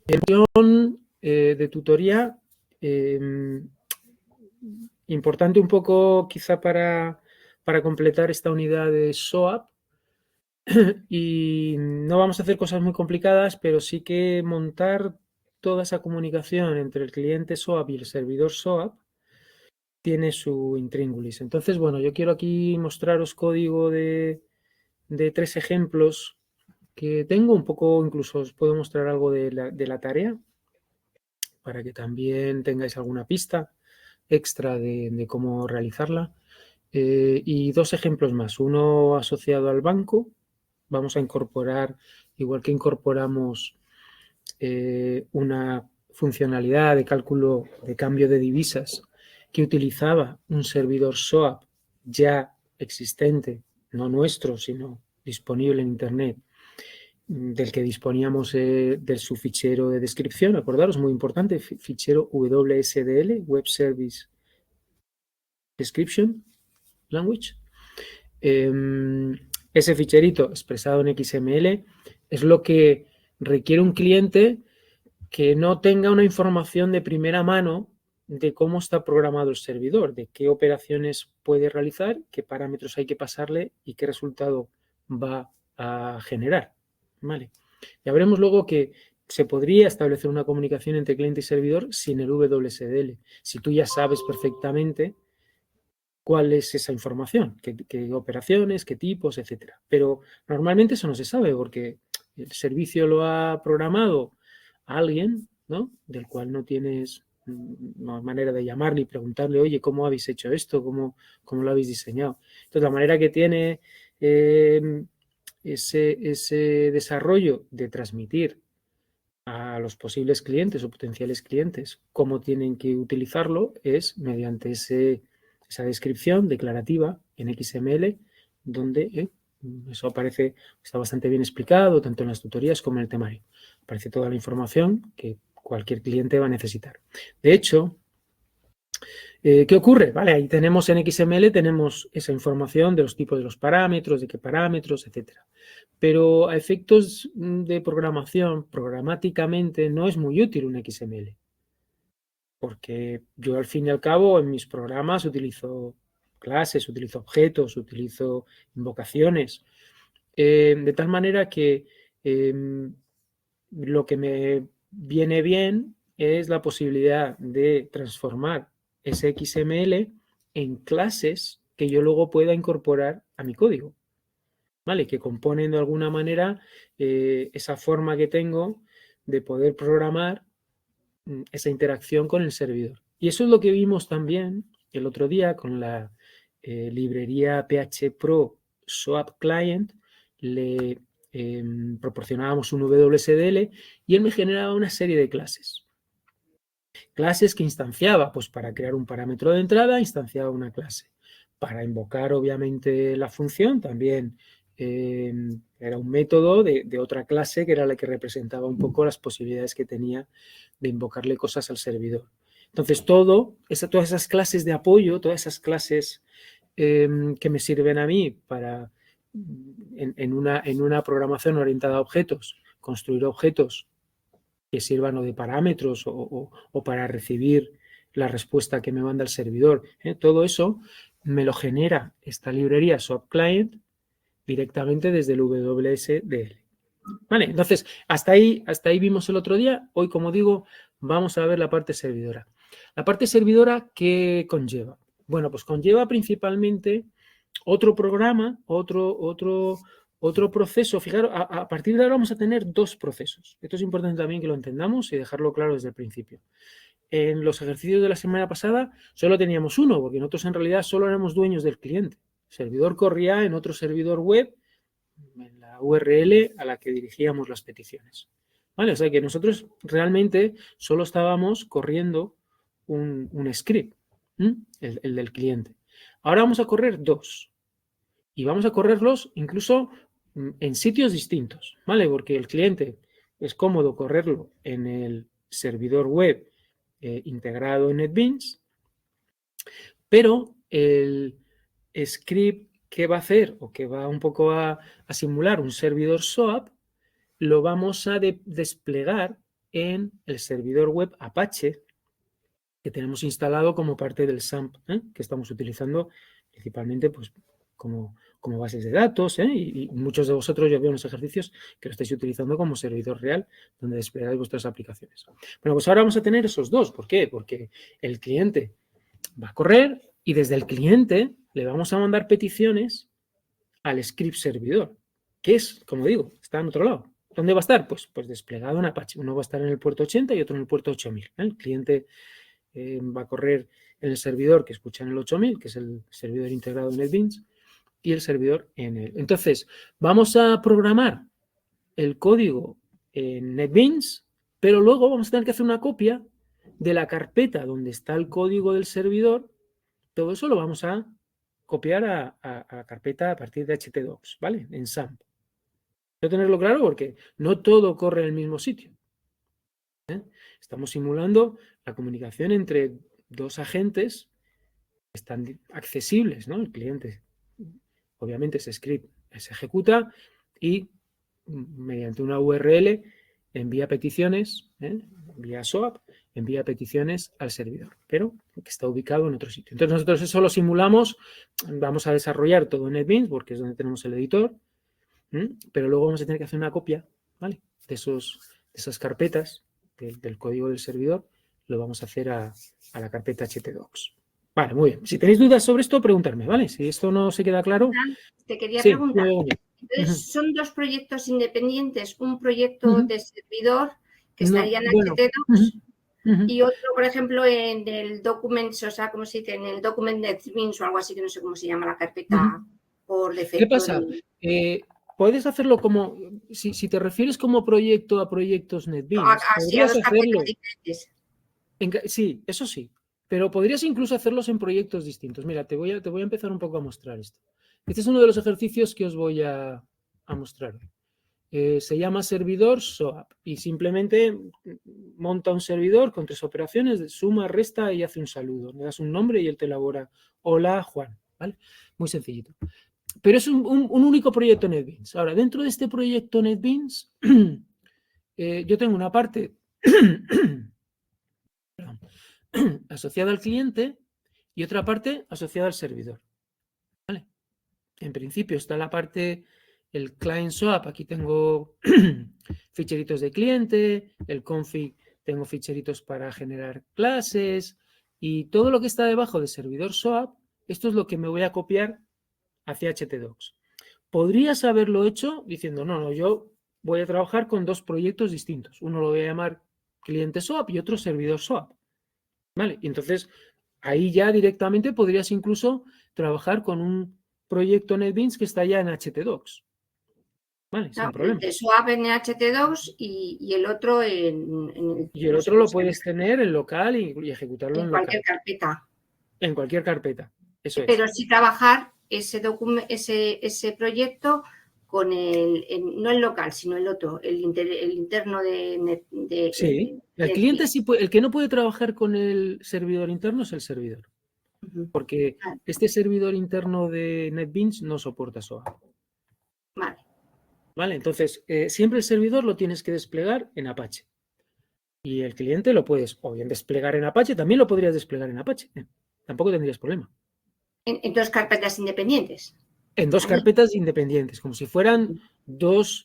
De tutoría, importante un poco quizá para completar esta unidad de SOAP, y no vamos a hacer cosas muy complicadas, pero sí que montar toda esa comunicación entre el cliente SOAP y el servidor SOAP tiene su intríngulis. Entonces, bueno, yo quiero aquí mostraros código de 3 ejemplos que tengo, un poco incluso os puedo mostrar algo de la tarea para que también tengáis alguna pista extra de cómo realizarla. Y 2 ejemplos más, uno asociado al banco. Vamos a incorporar, igual que incorporamos una funcionalidad de cálculo de cambio de divisas que utilizaba un servidor SOAP ya existente, no nuestro, sino disponible en Internet, del que disponíamos de su fichero de descripción, acordaros, muy importante, fichero WSDL, Web Service Description Language. Ese ficherito expresado en XML es lo que requiere un cliente que no tenga una información de primera mano de cómo está programado el servidor, de qué operaciones puede realizar, qué parámetros hay que pasarle y qué resultado va a generar. ¿Vale? Ya veremos luego que se podría establecer una comunicación entre cliente y servidor sin el WSDL, si tú ya sabes perfectamente cuál es esa información, qué operaciones, qué tipos, etcétera. Pero normalmente eso no se sabe porque el servicio lo ha programado a alguien, ¿no? Del cual no tienes manera de llamarle y preguntarle, oye, ¿cómo habéis hecho esto? ¿Cómo lo habéis diseñado? Entonces, la manera que tiene ese desarrollo de transmitir a los posibles clientes o potenciales clientes cómo tienen que utilizarlo es mediante esa descripción declarativa en XML, donde eso aparece, está bastante bien explicado, tanto en las tutorías como en el temario. Aparece toda la información que cualquier cliente va a necesitar. De hecho, ¿qué ocurre? Vale, ahí tenemos en XML, tenemos esa información de los tipos de los parámetros, de qué parámetros, etcétera. Pero a efectos de programación, programáticamente, no es muy útil un XML. Porque yo, al fin y al cabo, en mis programas utilizo clases, utilizo objetos, utilizo invocaciones. De tal manera que lo que me viene bien es la posibilidad de transformar ese XML en clases que yo luego pueda incorporar a mi código, ¿vale? Que componen de alguna manera esa forma que tengo de poder programar esa interacción con el servidor. Y eso es lo que vimos también el otro día con la librería PH Pro SOAP Client. Le proporcionábamos un WSDL y él me generaba una serie de clases. Clases que instanciaba, pues para crear un parámetro de entrada, instanciaba una clase. Para invocar, obviamente, la función, también era un método de otra clase que era la que representaba un poco las posibilidades que tenía de invocarle cosas al servidor. Entonces, todas esas clases de apoyo, todas esas clases que me sirven a mí para, en una programación orientada a objetos, construir objetos que sirvan o de parámetros o para recibir la respuesta que me manda el servidor. Todo eso me lo genera esta librería SOAP Client directamente desde el WSDL. Vale, entonces, hasta ahí vimos el otro día. Hoy, como digo, vamos a ver la parte servidora. La parte servidora, ¿qué conlleva? Bueno, pues conlleva principalmente otro programa, otro proceso. Fijaros, a partir de ahora vamos a tener 2 procesos. Esto es importante también que lo entendamos y dejarlo claro desde el principio. En los ejercicios de la semana pasada solo teníamos uno, porque nosotros en realidad solo éramos dueños del cliente. El servidor corría en otro servidor web, en la URL a la que dirigíamos las peticiones. ¿Vale? O sea que nosotros realmente solo estábamos corriendo un script, el del cliente. Ahora vamos a correr 2 y vamos a correrlos incluso en sitios distintos, ¿vale? Porque el cliente es cómodo correrlo en el servidor web integrado en NetBeans, pero el script que va a hacer o que va un poco a simular un servidor SOAP lo vamos a desplegar en el servidor web Apache que tenemos instalado como parte del SAMP, que estamos utilizando principalmente pues, como bases de datos, y muchos de vosotros yo veo en los ejercicios que lo estáis utilizando como servidor real donde desplegáis vuestras aplicaciones. Bueno, pues ahora vamos a tener esos dos. ¿Por qué? Porque el cliente va a correr y desde el cliente le vamos a mandar peticiones al script servidor, que es, como digo, está en otro lado. ¿Dónde va a estar? Pues desplegado en Apache. Uno va a estar en el puerto 80 y otro en el puerto 8000. El cliente va a correr en el servidor que escucha en el 8000, que es el servidor integrado en NetBeans, y el servidor en el... Entonces, vamos a programar el código en NetBeans, pero luego vamos a tener que hacer una copia de la carpeta donde está el código del servidor. Todo eso lo vamos a copiar a la carpeta a partir de htdocs, ¿vale? En SAMP. Quiero tenerlo claro porque no todo corre en el mismo sitio. Estamos simulando la comunicación entre dos agentes que están accesibles, ¿no? El cliente, obviamente, ese script se ejecuta y mediante una URL envía peticiones, envía SOAP, envía peticiones al servidor, pero que está ubicado en otro sitio. Entonces nosotros eso lo simulamos, vamos a desarrollar todo en NetBeans porque es donde tenemos el editor, pero luego vamos a tener que hacer una copia, ¿vale? De esas carpetas del código del servidor, lo vamos a hacer a la carpeta htdocs. Vale, muy bien. Si tenéis dudas sobre esto, preguntarme, ¿vale? Si esto no se queda claro... Te quería preguntar. Entonces, ¿son dos proyectos independientes? Un proyecto de servidor que estaría en htdocs y otro, por ejemplo, en el Documents, o sea, ¿cómo se dice? En el Document NetBeans o algo así, que no sé cómo se llama la carpeta por defecto. ¿Qué pasa? Puedes hacerlo como, si te refieres como proyecto a proyectos NetBeans, podrías hacerlo. Sí, eso sí, pero podrías incluso hacerlos en proyectos distintos. Mira, te voy a empezar un poco a mostrar esto. Este es uno de los ejercicios que os voy a mostrar. Se llama servidor SOAP y simplemente monta un servidor con 3 operaciones de suma, resta y hace un saludo. Le das un nombre y él te elabora hola Juan, ¿vale? Muy sencillito. Pero es un único proyecto NetBeans. Ahora, dentro de este proyecto NetBeans, yo tengo una parte asociada al cliente y otra parte asociada al servidor. ¿Vale? En principio está la parte, el client SOAP, aquí tengo ficheritos de cliente, el config, tengo ficheritos para generar clases y todo lo que está debajo del servidor SOAP, esto es lo que me voy a copiar hacia htdocs. Podrías haberlo hecho diciendo, no, yo voy a trabajar con 2 proyectos distintos. Uno lo voy a llamar cliente SOAP y otro servidor SOAP. ¿Vale? Y entonces ahí ya directamente podrías incluso trabajar con un proyecto NetBeans que está ya en htdocs. ¿Vale? Sin problema. El SOAP en htdocs y el otro y el otro lo puedes tener en local y ejecutarlo en cualquier local. Carpeta. En cualquier carpeta. Eso es. Pero sí trabajar ese proyecto con no el local, sino el otro, el interno de sí, el cliente sí puede, el que no puede trabajar con el servidor interno es el servidor. Porque este servidor interno de NetBeans no soporta SOAP. Vale, entonces siempre el servidor lo tienes que desplegar en Apache. Y el cliente lo puedes o bien desplegar en Apache, también lo podrías desplegar en Apache. Tampoco tendrías problema. En 2 carpetas independientes. En 2 carpetas independientes, como si fueran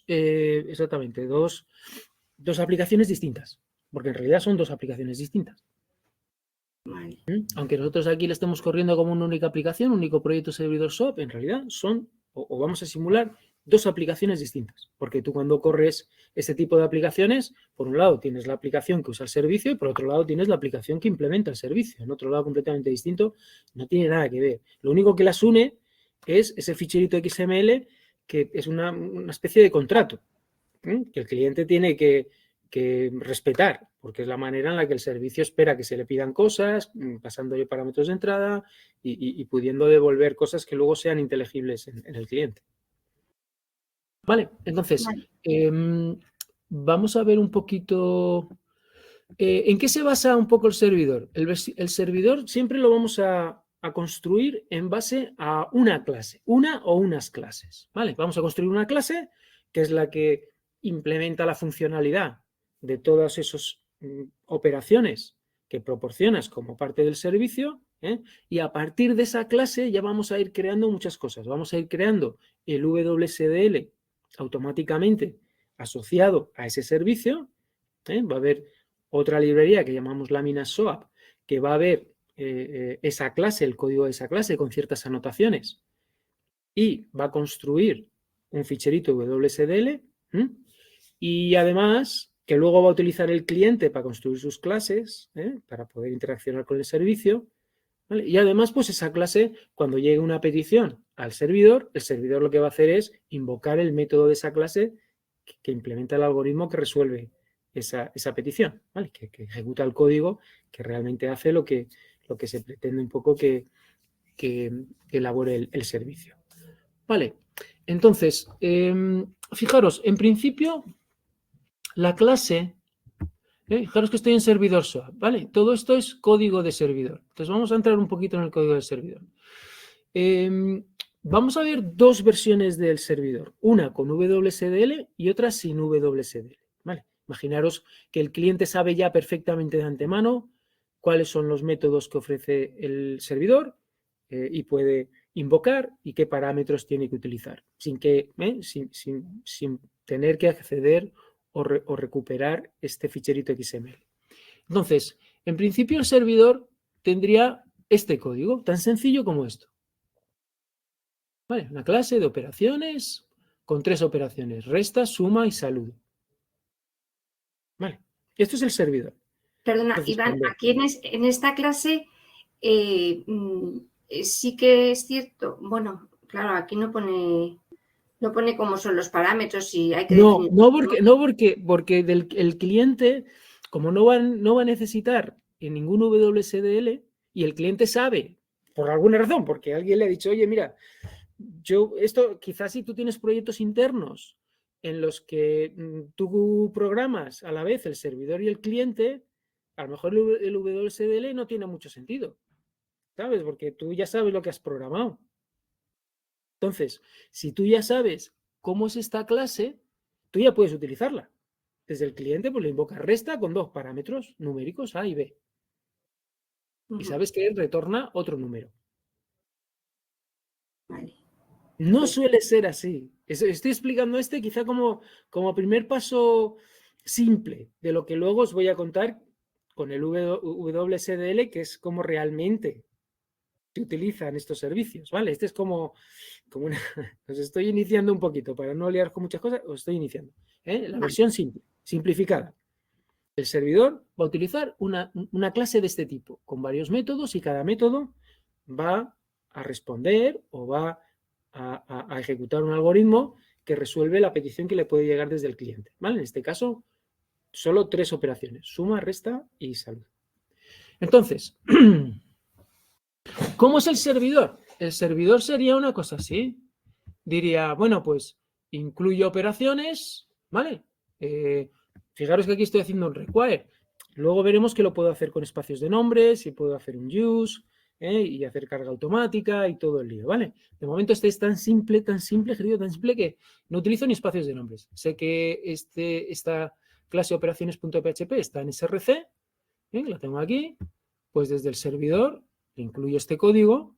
exactamente, dos aplicaciones distintas. Porque en realidad son 2 aplicaciones distintas. Vale. Aunque nosotros aquí le estemos corriendo como una única aplicación, un único proyecto servidor SOAP, en realidad son, o vamos a simular, 2 aplicaciones distintas. Porque tú cuando corres este tipo de aplicaciones, por un lado tienes la aplicación que usa el servicio y por otro lado tienes la aplicación que implementa el servicio. En otro lado completamente distinto, no tiene nada que ver. Lo único que las une es ese ficherito XML que es una especie de contrato que el cliente tiene que respetar, porque es la manera en la que el servicio espera que se le pidan cosas, pasándole parámetros de entrada y pudiendo devolver cosas que luego sean inteligibles en el cliente. Vale, entonces, vamos a ver un poquito en qué se basa un poco el servidor. El servidor siempre lo vamos a construir en base a una clase, una o unas clases. ¿Vale? Vamos a construir una clase que es la que implementa la funcionalidad de todas esas operaciones que proporcionas como parte del servicio, y a partir de esa clase ya vamos a ir creando muchas cosas. Vamos a ir creando el WSDL automáticamente asociado a ese servicio. Va a haber otra librería que llamamos Laminas SOAP, que va a ver esa clase, el código de esa clase con ciertas anotaciones, y va a construir un ficherito WSDL, y además que luego va a utilizar el cliente para construir sus clases, para poder interaccionar con el servicio, ¿vale? Y además, pues esa clase, cuando llegue una petición al servidor, el servidor lo que va a hacer es invocar el método de esa clase que implementa el algoritmo que resuelve esa petición, ¿vale? Que ejecuta el código que realmente hace lo que se pretende un poco que elabore el servicio. Vale, entonces, fijaros, en principio, la clase, fijaros que estoy en servidor SOAP, ¿vale? Todo esto es código de servidor. Entonces, vamos a entrar un poquito en el código del servidor. Vamos a ver dos versiones del servidor, una con WSDL y otra sin WSDL, ¿vale? Imaginaros que el cliente sabe ya perfectamente de antemano cuáles son los métodos que ofrece el servidor y puede invocar y qué parámetros tiene que utilizar, sin tener que acceder o recuperar este ficherito XML. Entonces, en principio el servidor tendría este código, tan sencillo como esto. ¿Vale? Una clase de operaciones con 3 operaciones, resta, suma y saludo. Vale, esto es el servidor. Perdona, entonces, Iván, aquí en esta clase sí que es cierto, bueno, claro, aquí no pone cómo son los parámetros y hay que definir. Porque el cliente, como no va a necesitar en ningún WSDL, y el cliente sabe, por alguna razón, porque alguien le ha dicho, oye, mira, quizás si tú tienes proyectos internos en los que tú programas a la vez el servidor y el cliente, a lo mejor el WSDL no tiene mucho sentido, ¿sabes? Porque tú ya sabes lo que has programado. Entonces, si tú ya sabes cómo es esta clase, tú ya puedes utilizarla. Desde el cliente, pues le invocas resta con 2 parámetros numéricos, A y B. Y sabes que retorna otro número. Vale. No suele ser así. Estoy explicando quizá como primer paso simple de lo que luego os voy a contar con el WSDL, que es como realmente se utilizan estos servicios, ¿vale? Este es como una... Os estoy iniciando un poquito, para no liar con muchas cosas, os estoy iniciando. La versión simple, simplificada. El servidor va a utilizar una clase de este tipo, con varios métodos, y cada método va a responder o va a ejecutar un algoritmo que resuelve la petición que le puede llegar desde el cliente, ¿vale? En este caso, solo 3 operaciones, suma, resta y salud. Entonces, ¿cómo es el servidor? El servidor sería una cosa así. Diría, bueno, pues incluye operaciones, ¿vale? Fijaros que aquí estoy haciendo un require. Luego veremos que lo puedo hacer con espacios de nombres y puedo hacer un use y hacer carga automática y todo el lío, ¿vale? De momento este es tan simple, querido, tan simple que no utilizo ni espacios de nombres. Sé que esta clase operaciones.php está en src, la tengo aquí, pues desde el servidor incluyo este código,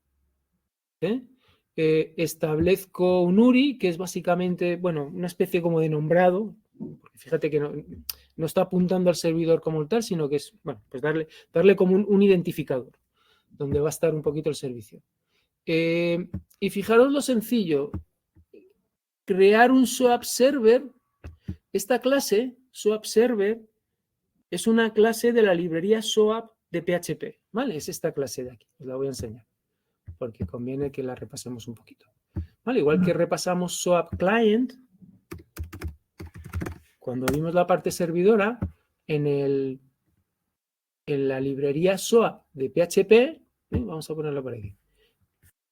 establezco un URI, que es básicamente, bueno, una especie como de nombrado, porque fíjate que no está apuntando al servidor como tal, sino que es, bueno, pues darle como un identificador, donde va a estar un poquito el servicio. Y fijaros lo sencillo, crear un SOAP server, esta clase, SOAP server, es una clase de la librería SOAP de PHP, ¿vale? Es esta clase de aquí, os la voy a enseñar, porque conviene que la repasemos un poquito. ¿Vale? Igual que repasamos SOAP Client, cuando vimos la parte servidora, en la librería SOAP de PHP, vamos a ponerlo por aquí.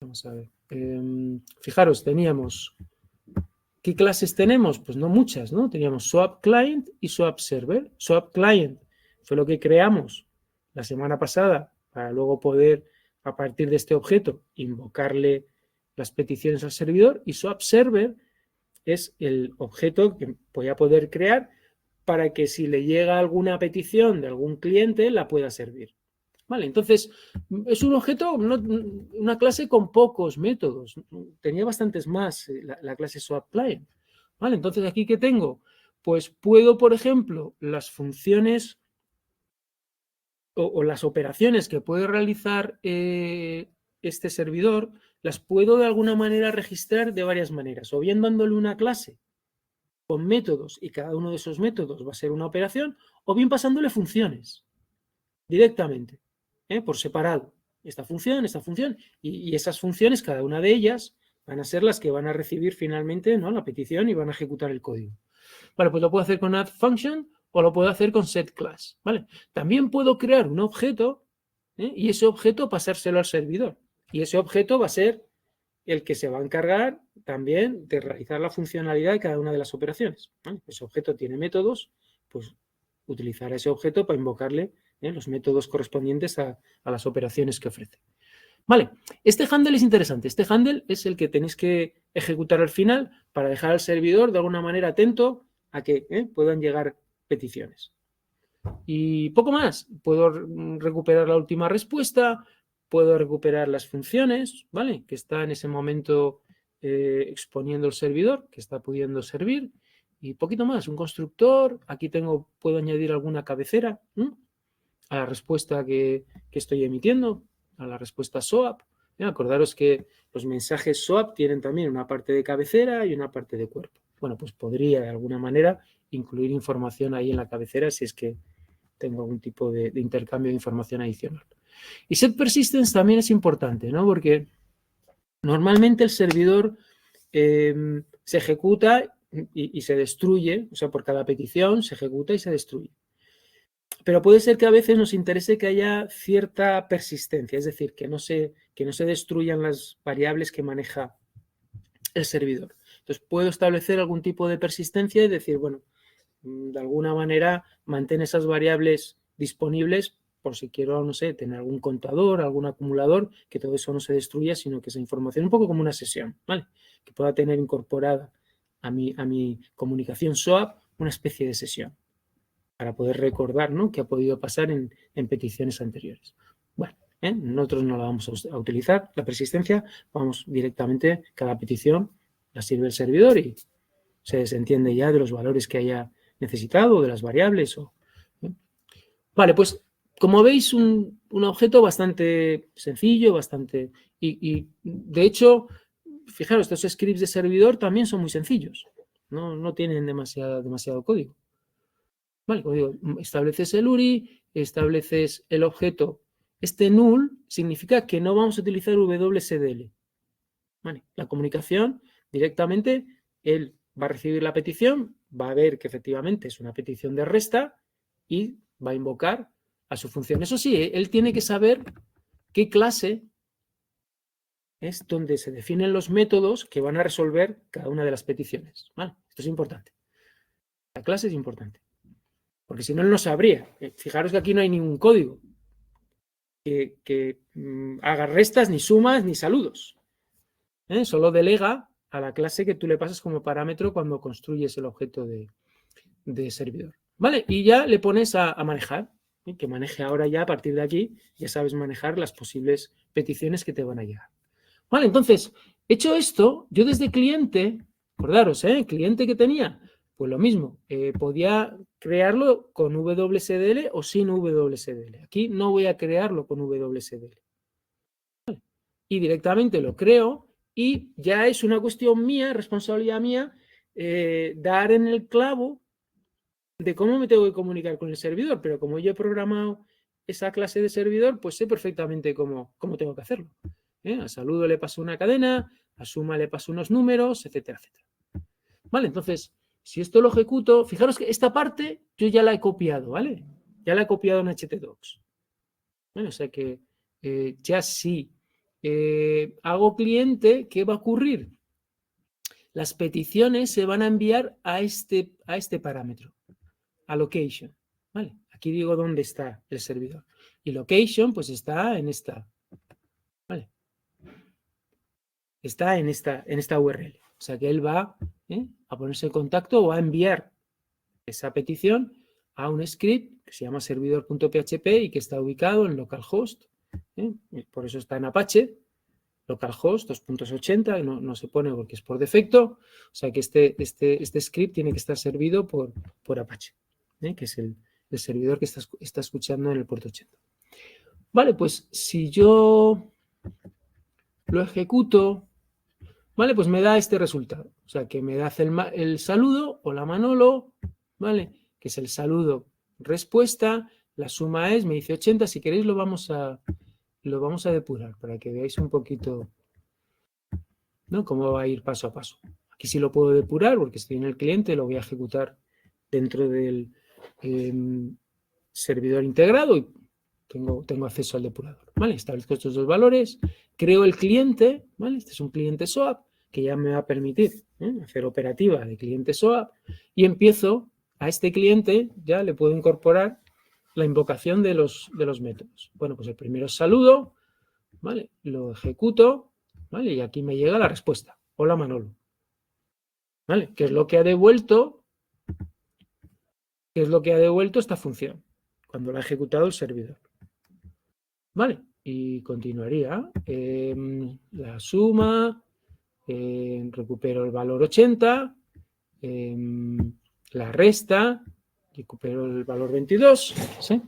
Vamos a ver. Fijaros, teníamos... ¿Qué clases tenemos? Pues no muchas, ¿no? Teníamos SOAP Client y SOAP Server. SOAP Client fue lo que creamos la semana pasada para luego poder, a partir de este objeto, invocarle las peticiones al servidor, y SOAP Server es el objeto que voy a poder crear para que si le llega alguna petición de algún cliente la pueda servir. Vale, entonces es un objeto, una clase con pocos métodos. Tenía bastantes más la clase SwapClient. Vale, entonces aquí ¿qué tengo? Pues puedo, por ejemplo, las funciones o las operaciones que puede realizar este servidor, las puedo de alguna manera registrar de varias maneras. O bien dándole una clase con métodos y cada uno de esos métodos va a ser una operación, o bien pasándole funciones directamente, por separado. Esta función, y esas funciones, cada una de ellas, van a ser las que van a recibir finalmente, ¿no?, la petición y van a ejecutar el código. Vale, pues lo puedo hacer con add function o lo puedo hacer con set class. ¿Vale? También puedo crear un objeto y ese objeto pasárselo al servidor. Y ese objeto va a ser el que se va a encargar también de realizar la funcionalidad de cada una de las operaciones. ¿Vale? Ese objeto tiene métodos, pues utilizar ese objeto para invocarle los métodos correspondientes a las operaciones que ofrece. Vale, este handle es interesante. Este handle es el que tenéis que ejecutar al final para dejar al servidor de alguna manera atento a que puedan llegar peticiones. Y poco más. Puedo recuperar la última respuesta, puedo recuperar las funciones, ¿vale?, que está en ese momento exponiendo el servidor, que está pudiendo servir, y poquito más. Un constructor, aquí puedo añadir alguna cabecera a la respuesta que estoy emitiendo, a la respuesta SOAP. Acordaros que los mensajes SOAP tienen también una parte de cabecera y una parte de cuerpo. Bueno, pues podría de alguna manera incluir información ahí en la cabecera si es que tengo algún tipo de intercambio de información adicional. Y set persistence también es importante, ¿no? Porque normalmente el servidor se ejecuta y se destruye, o sea, por cada petición se ejecuta y se destruye. Pero puede ser que a veces nos interese que haya cierta persistencia, es decir, que no se destruyan las variables que maneja el servidor. Entonces, puedo establecer algún tipo de persistencia y decir, bueno, de alguna manera mantén esas variables disponibles por si quiero, no sé, tener algún contador, algún acumulador, que todo eso no se destruya, sino que esa información, un poco como una sesión, ¿vale?, que pueda tener incorporada a mi comunicación SOAP una especie de sesión, para poder recordar, ¿no?, qué ha podido pasar en peticiones anteriores. Bueno, nosotros no la vamos a utilizar, la persistencia, vamos directamente, cada petición la sirve el servidor y se desentiende ya de los valores que haya necesitado, de las variables. Vale, pues como veis, un objeto bastante sencillo, y de hecho, fijaros, estos scripts de servidor también son muy sencillos, no tienen demasiado código. Vale, como digo, estableces el URI, estableces el objeto. Este null significa que no vamos a utilizar WSDL. Vale, la comunicación directamente, él va a recibir la petición, va a ver que efectivamente es una petición de resta y va a invocar a su función. Eso sí, él tiene que saber qué clase es donde se definen los métodos que van a resolver cada una de las peticiones. ¿Vale? Esto es importante. La clase es importante. Porque si no, él no sabría. Fijaros que aquí no hay ningún código que haga restas, ni sumas, ni saludos. Solo delega a la clase que tú le pasas como parámetro cuando construyes el objeto de servidor. ¿Vale? Y ya le pones a manejar, que maneje ahora ya a partir de aquí, ya sabes manejar las posibles peticiones que te van a llegar. Vale, entonces, hecho esto, yo desde cliente, acordaros, cliente que tenía, pues lo mismo, podía crearlo con WSDL o sin WSDL. Aquí no voy a crearlo con WSDL. Vale. Y directamente lo creo y ya es una cuestión mía, responsabilidad mía, dar en el clavo de cómo me tengo que comunicar con el servidor, pero como yo he programado esa clase de servidor, pues sé perfectamente cómo tengo que hacerlo. A saludo le paso una cadena, a suma le paso unos números, etcétera, etcétera. Vale, entonces, si esto lo ejecuto, fijaros que esta parte yo ya la he copiado, ¿vale? Ya la he copiado en htdocs. ¿Vale? O sea que ya sí hago cliente, ¿qué va a ocurrir? Las peticiones se van a enviar a este parámetro, a location. ¿Vale? Aquí digo dónde está el servidor. Y location, pues está en esta. ¿Vale? Está en esta URL. O sea que él va a ponerse en contacto o a enviar esa petición a un script que se llama servidor.php y que está ubicado en localhost. Por eso está en Apache, localhost 2.80, no se pone porque es por defecto. O sea que este script tiene que estar servido por Apache, que es el servidor que está escuchando en el puerto 80. Vale, pues si yo lo ejecuto, ¿vale? Pues me da este resultado. O sea, que me da el saludo, hola Manolo, ¿vale? Que es el saludo respuesta, la suma es, me dice 80, si queréis lo vamos a depurar para que veáis un poquito, ¿no? Cómo va a ir paso a paso. Aquí sí lo puedo depurar porque estoy en el cliente, lo voy a ejecutar dentro del servidor integrado y tengo acceso al depurador, ¿vale? Establezco estos dos valores, creo el cliente, ¿vale? Este es un cliente SOAP que ya me va a permitir hacer operativa de cliente SOAP y empiezo a este cliente, ya le puedo incorporar la invocación de los métodos. Bueno, pues el primero es saludo, ¿vale? Lo ejecuto, ¿vale? Y aquí me llega la respuesta. Hola Manolo. ¿Vale? ¿Qué es lo que ha devuelto? ¿Qué es lo que ha devuelto esta función? Cuando la ha ejecutado el servidor. ¿Vale? Y continuaría. La suma, recupero el valor 80, la resta, recupero el valor 22, ¿sí?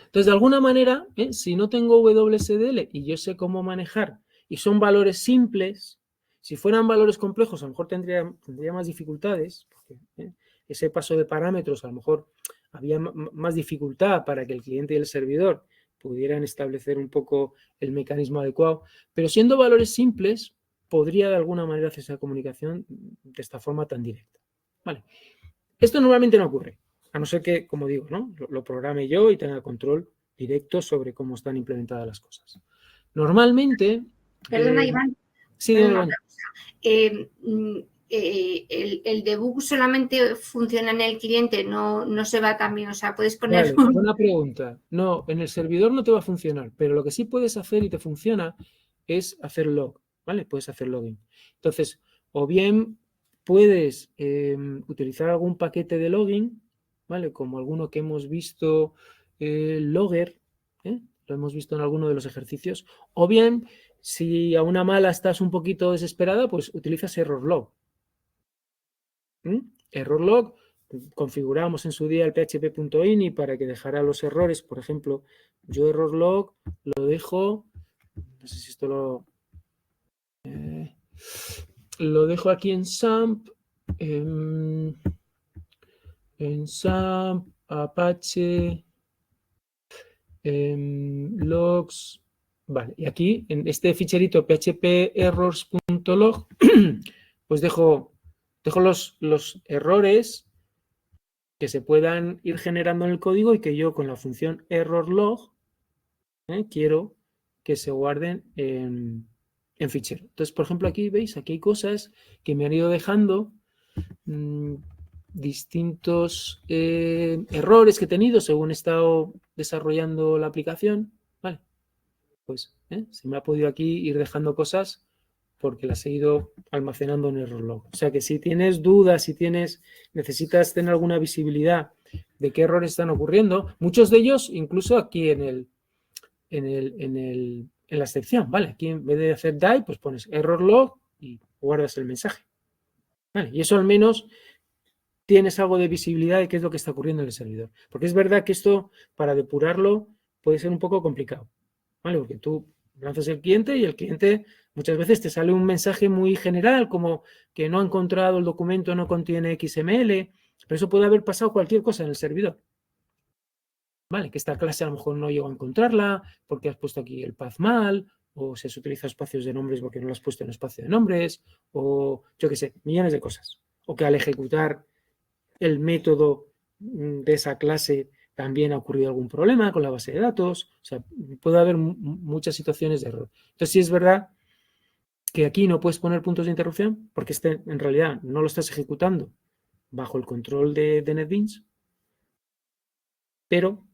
Entonces, de alguna manera, si no tengo WSDL y yo sé cómo manejar, y son valores simples, si fueran valores complejos, a lo mejor tendría más dificultades, porque ese paso de parámetros, a lo mejor había más dificultad para que el cliente y el servidor pudieran establecer un poco el mecanismo adecuado, pero siendo valores simples, podría de alguna manera hacer esa comunicación de esta forma tan directa. Vale. Esto normalmente no ocurre, a no ser que, como digo, ¿no? lo programe yo y tenga control directo sobre cómo están implementadas las cosas. Normalmente... Perdona, Iván. Sí, perdona, el debug solamente funciona en el cliente, no se va también, o sea, puedes poner... Vale, buena pregunta. No, en el servidor no te va a funcionar, pero lo que sí puedes hacer y te funciona es hacer log, ¿vale? Puedes hacer login. Entonces, o bien puedes utilizar algún paquete de login, ¿vale? Como alguno que hemos visto, Logger, lo hemos visto en alguno de los ejercicios, o bien, si a una mala estás un poquito desesperada, pues utilizas errorlog. Errorlog, configuramos en su día el php.ini para que dejara los errores. Por ejemplo, yo errorlog lo dejo, no sé si esto lo dejo aquí en SAMP, en SAMP, Apache, logs, vale, y aquí en este ficherito php-errors.log, pues dejo los errores que se puedan ir generando en el código y que yo con la función errorlog quiero que se guarden en fichero. Entonces, por ejemplo, aquí veis, aquí hay cosas que me han ido dejando distintos errores que he tenido según he estado desarrollando la aplicación. Vale, pues se me ha podido aquí ir dejando cosas porque las he ido almacenando en errorlog. O sea que si tienes dudas, necesitas tener alguna visibilidad de qué errores están ocurriendo, muchos de ellos incluso aquí en la sección, ¿vale? Aquí en vez de hacer die, pues pones errorlog y guardas el mensaje. ¿Vale? Y eso al menos tienes algo de visibilidad de qué es lo que está ocurriendo en el servidor. Porque es verdad que esto, para depurarlo, puede ser un poco complicado, ¿vale? Porque tú lanzas el cliente y el cliente muchas veces te sale un mensaje muy general, como que no ha encontrado el documento, no contiene XML, pero eso puede haber pasado cualquier cosa en el servidor. ¿Vale? Que esta clase a lo mejor no llegó a encontrarla porque has puesto aquí el path mal, o se has utilizado espacios de nombres porque no lo has puesto en espacio de nombres, o yo qué sé, millones de cosas. O que al ejecutar el método de esa clase también ha ocurrido algún problema con la base de datos. O sea, puede haber muchas situaciones de error. Entonces, sí es verdad que aquí no puedes poner puntos de interrupción porque en realidad no lo estás ejecutando bajo el control de NetBeans, pero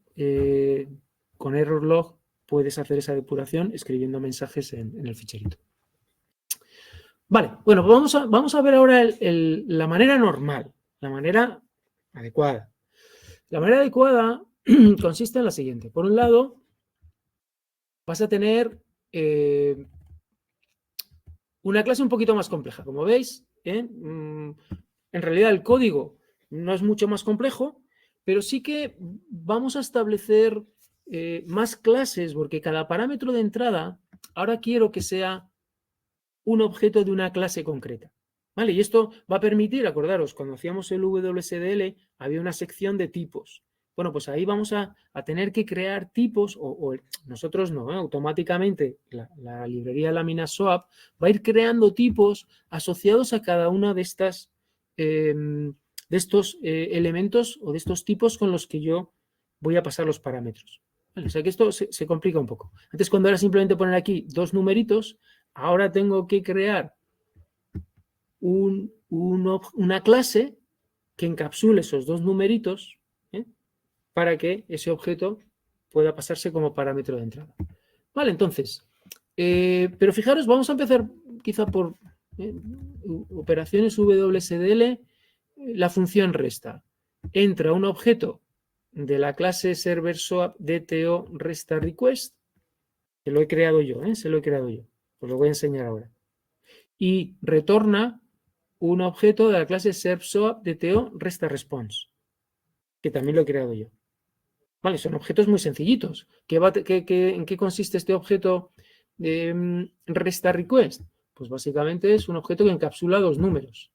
con errorlog puedes hacer esa depuración escribiendo mensajes en el ficherito. Vale, bueno, pues vamos a ver ahora la manera normal, la manera adecuada. La manera adecuada consiste en la siguiente. Por un lado, vas a tener una clase un poquito más compleja. Como veis, en realidad el código no es mucho más complejo, pero sí que vamos a establecer más clases, porque cada parámetro de entrada ahora quiero que sea un objeto de una clase concreta. ¿Vale? Y esto va a permitir, acordaros, cuando hacíamos el WSDL había una sección de tipos. Bueno, pues ahí vamos a tener que crear tipos, o nosotros no, automáticamente la librería Laminar Swap va a ir creando tipos asociados a cada una de estas de estos elementos o de estos tipos con los que yo voy a pasar los parámetros. ¿Vale? O sea que esto se complica un poco. Antes, cuando era simplemente poner aquí dos numeritos, ahora tengo que crear una clase que encapsule esos dos numeritos para que ese objeto pueda pasarse como parámetro de entrada. Vale, entonces, pero fijaros, vamos a empezar quizá por operaciones WSDL, la función resta. Entra un objeto de la clase server swap DTO resta request, que lo he creado yo, se lo he creado yo. Os lo voy a enseñar ahora. Y retorna un objeto de la clase servSwap DTO resta response, que también lo he creado yo. Vale, son objetos muy sencillitos. ¿En qué consiste este objeto de resta request? Pues básicamente es un objeto que encapsula dos números.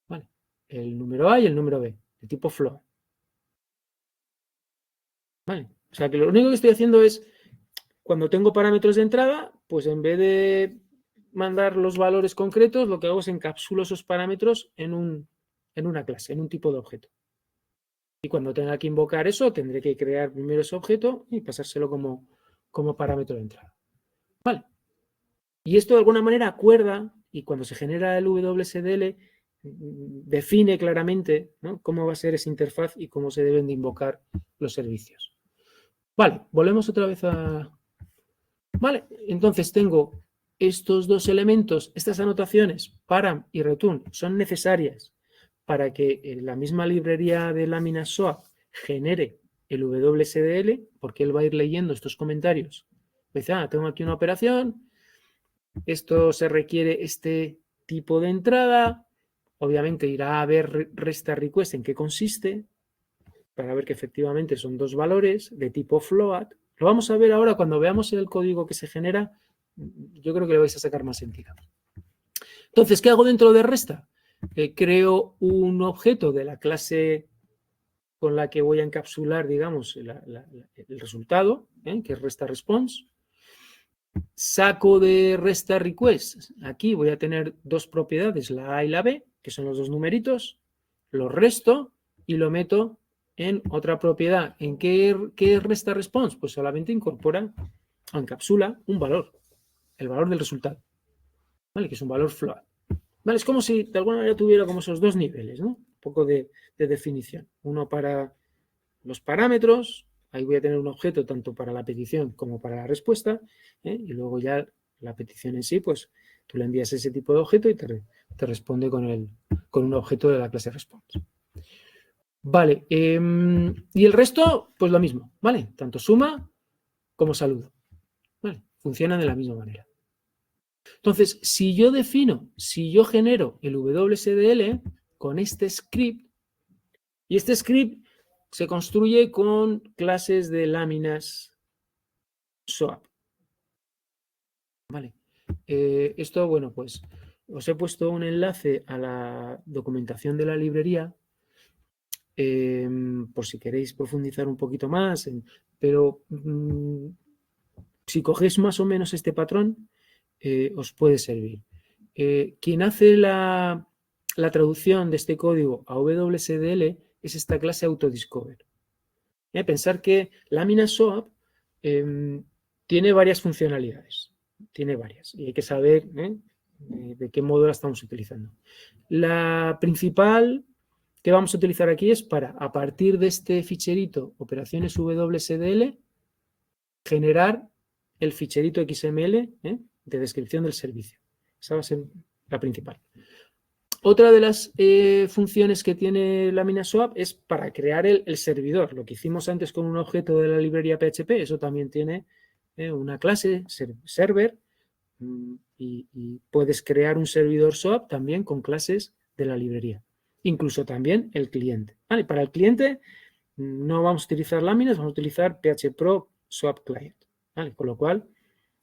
Vale, el número A y el número B, de tipo float. Vale, o sea que lo único que estoy haciendo es, cuando tengo parámetros de entrada, pues en vez de mandar los valores concretos, lo que hago es encapsulo esos parámetros en una clase, en un tipo de objeto. Y cuando tenga que invocar eso, tendré que crear primero ese objeto y pasárselo como parámetro de entrada. Vale. Y esto de alguna manera acuerda, y cuando se genera el WSDL, define claramente, ¿no?, cómo va a ser esa interfaz y cómo se deben de invocar los servicios. Vale, volvemos otra vez a... Vale, entonces tengo estos dos elementos, estas anotaciones, param y return, son necesarias para que la misma librería de Laminar Swap genere el WSDL, porque él va a ir leyendo estos comentarios. Dice, tengo aquí una operación, esto se requiere este tipo de entrada, obviamente irá a ver resta request en qué consiste, para ver que efectivamente son dos valores de tipo float. Lo vamos a ver ahora cuando veamos el código que se genera, yo creo que le vais a sacar más sentido. Entonces, ¿qué hago dentro de resta? Creo un objeto de la clase con la que voy a encapsular, digamos, el resultado, que es resta response. Saco de resta request, aquí voy a tener dos propiedades, la A y la B, que son los dos numeritos, lo resto y lo meto en otra propiedad. ¿En qué es resta response? Pues solamente incorpora o encapsula un valor, el valor del resultado, ¿vale? Que es un valor float. ¿Vale? Es como si de alguna manera tuviera como esos dos niveles, ¿no? Un poco de definición. Uno para los parámetros, ahí voy a tener un objeto tanto para la petición como para la respuesta, y luego ya la petición en sí, pues tú le envías ese tipo de objeto y te responde con un objeto de la clase response. Vale, y el resto, pues lo mismo, ¿vale? Tanto suma como saludo, ¿vale? Funcionan de la misma manera. Entonces, si yo genero el WSDL con este script, y este script se construye con clases de láminas SOAP. Vale. Esto, bueno, pues os he puesto un enlace a la documentación de la librería por si queréis profundizar un poquito más, pero si cogéis más o menos este patrón, os puede servir. Quien hace la traducción de este código a WSDL es esta clase AutoDiscover. Pensar que Laminar Swap tiene varias funcionalidades, y hay que saber de qué modo la estamos utilizando. La principal que vamos a utilizar aquí es para, a partir de este ficherito operaciones WSDL, generar el ficherito XML de descripción del servicio. Esa va a ser la principal. Otra de las funciones que tiene Lamina Swap es para crear el servidor. Lo que hicimos antes con un objeto de la librería PHP, eso también tiene una clase server y puedes crear un servidor SOAP también con clases de la librería. Incluso también el cliente. ¿Vale? Para el cliente no vamos a utilizar láminas, vamos a utilizar PHP Swap Client. ¿Vale? Con lo cual,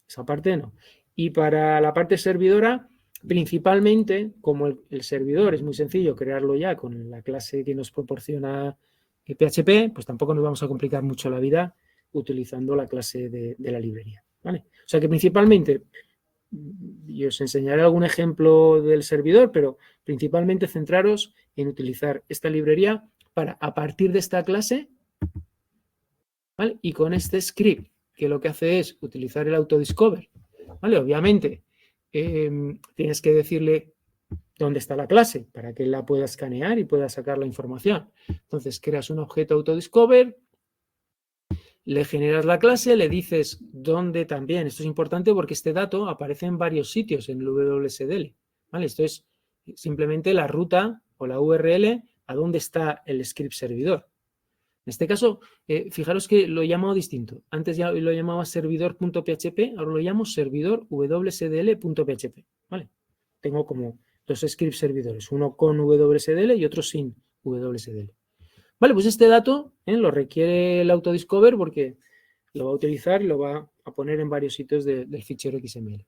esa parte no. Y para la parte servidora, principalmente, como el servidor es muy sencillo crearlo ya con la clase que nos proporciona PHP, pues tampoco nos vamos a complicar mucho la vida utilizando la clase de la librería. ¿Vale? O sea que principalmente, y os enseñaré algún ejemplo del servidor, pero principalmente centraros en utilizar esta librería para, a partir de esta clase, ¿vale? Y con este script, que lo que hace es utilizar el autodiscover, ¿vale? Obviamente, tienes que decirle dónde está la clase para que él la pueda escanear y pueda sacar la información. Entonces, creas un objeto autodiscover, le generas la clase, le dices dónde también. Esto es importante porque este dato aparece en varios sitios en el WSDL, ¿vale? Esto es simplemente la ruta o la URL a dónde está el script servidor. En este caso, fijaros que lo he llamado distinto. Antes ya lo llamaba servidor.php, ahora lo llamo servidor wsdl.php, ¿vale? Tengo como dos scripts servidores, uno con WSDL y otro sin WSDL. Vale, pues este dato lo requiere el autodiscover porque lo va a utilizar y lo va a poner en varios sitios del fichero XML.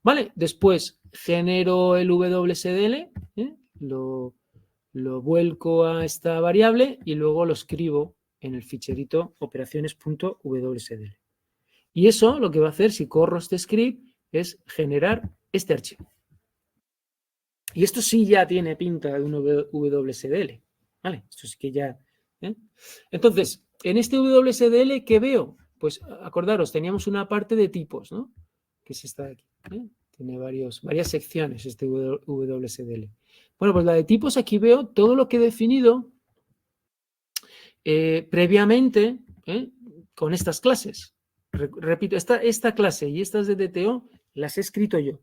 Vale, después genero el WSDL, lo vuelco a esta variable y luego lo escribo en el ficherito operaciones.wsdl. Y eso lo que va a hacer, si corro este script, es generar este archivo. Y esto sí ya tiene pinta de un WSDL. ¿Vale? Esto sí que ya... Entonces, en este WSDL, ¿qué veo? Pues acordaros, teníamos una parte de tipos, ¿no? Que es esta de aquí. Tiene varias secciones este WSDL. Bueno, pues la de tipos, aquí veo todo lo que he definido previamente con estas clases. Repito, esta clase y estas de DTO las he escrito yo.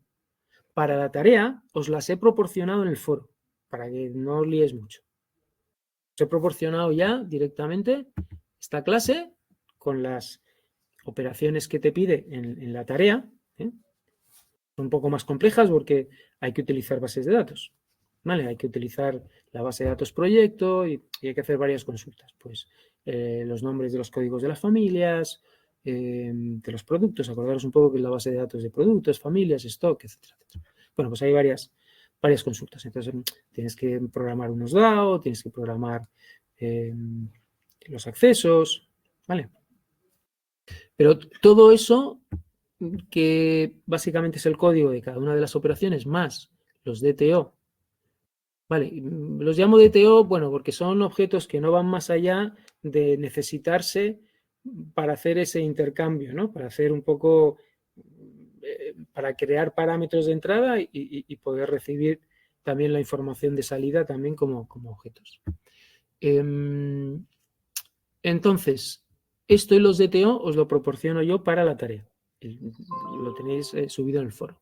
Para la tarea os las he proporcionado en el foro, para que no os líes mucho. Os he proporcionado ya directamente esta clase con las operaciones que te pide en la tarea. Son un poco más complejas porque hay que utilizar bases de datos. ¿Vale? Hay que utilizar la base de datos proyecto y hay que hacer varias consultas. Pues los nombres de los códigos de las familias, de los productos, acordaros un poco que es la base de datos de productos, familias, stock, etcétera, etcétera. Bueno, pues hay varias consultas. Entonces tienes que programar unos DAO, tienes que programar los accesos, ¿vale? Pero todo eso, que básicamente es el código de cada una de las operaciones más los DTO. Vale, los llamo DTO, bueno, porque son objetos que no van más allá de necesitarse para hacer ese intercambio, ¿no? Para hacer un poco, para crear parámetros de entrada y poder recibir también la información de salida también como objetos. Entonces, esto y los DTO os lo proporciono yo para la tarea. Lo tenéis subido en el foro.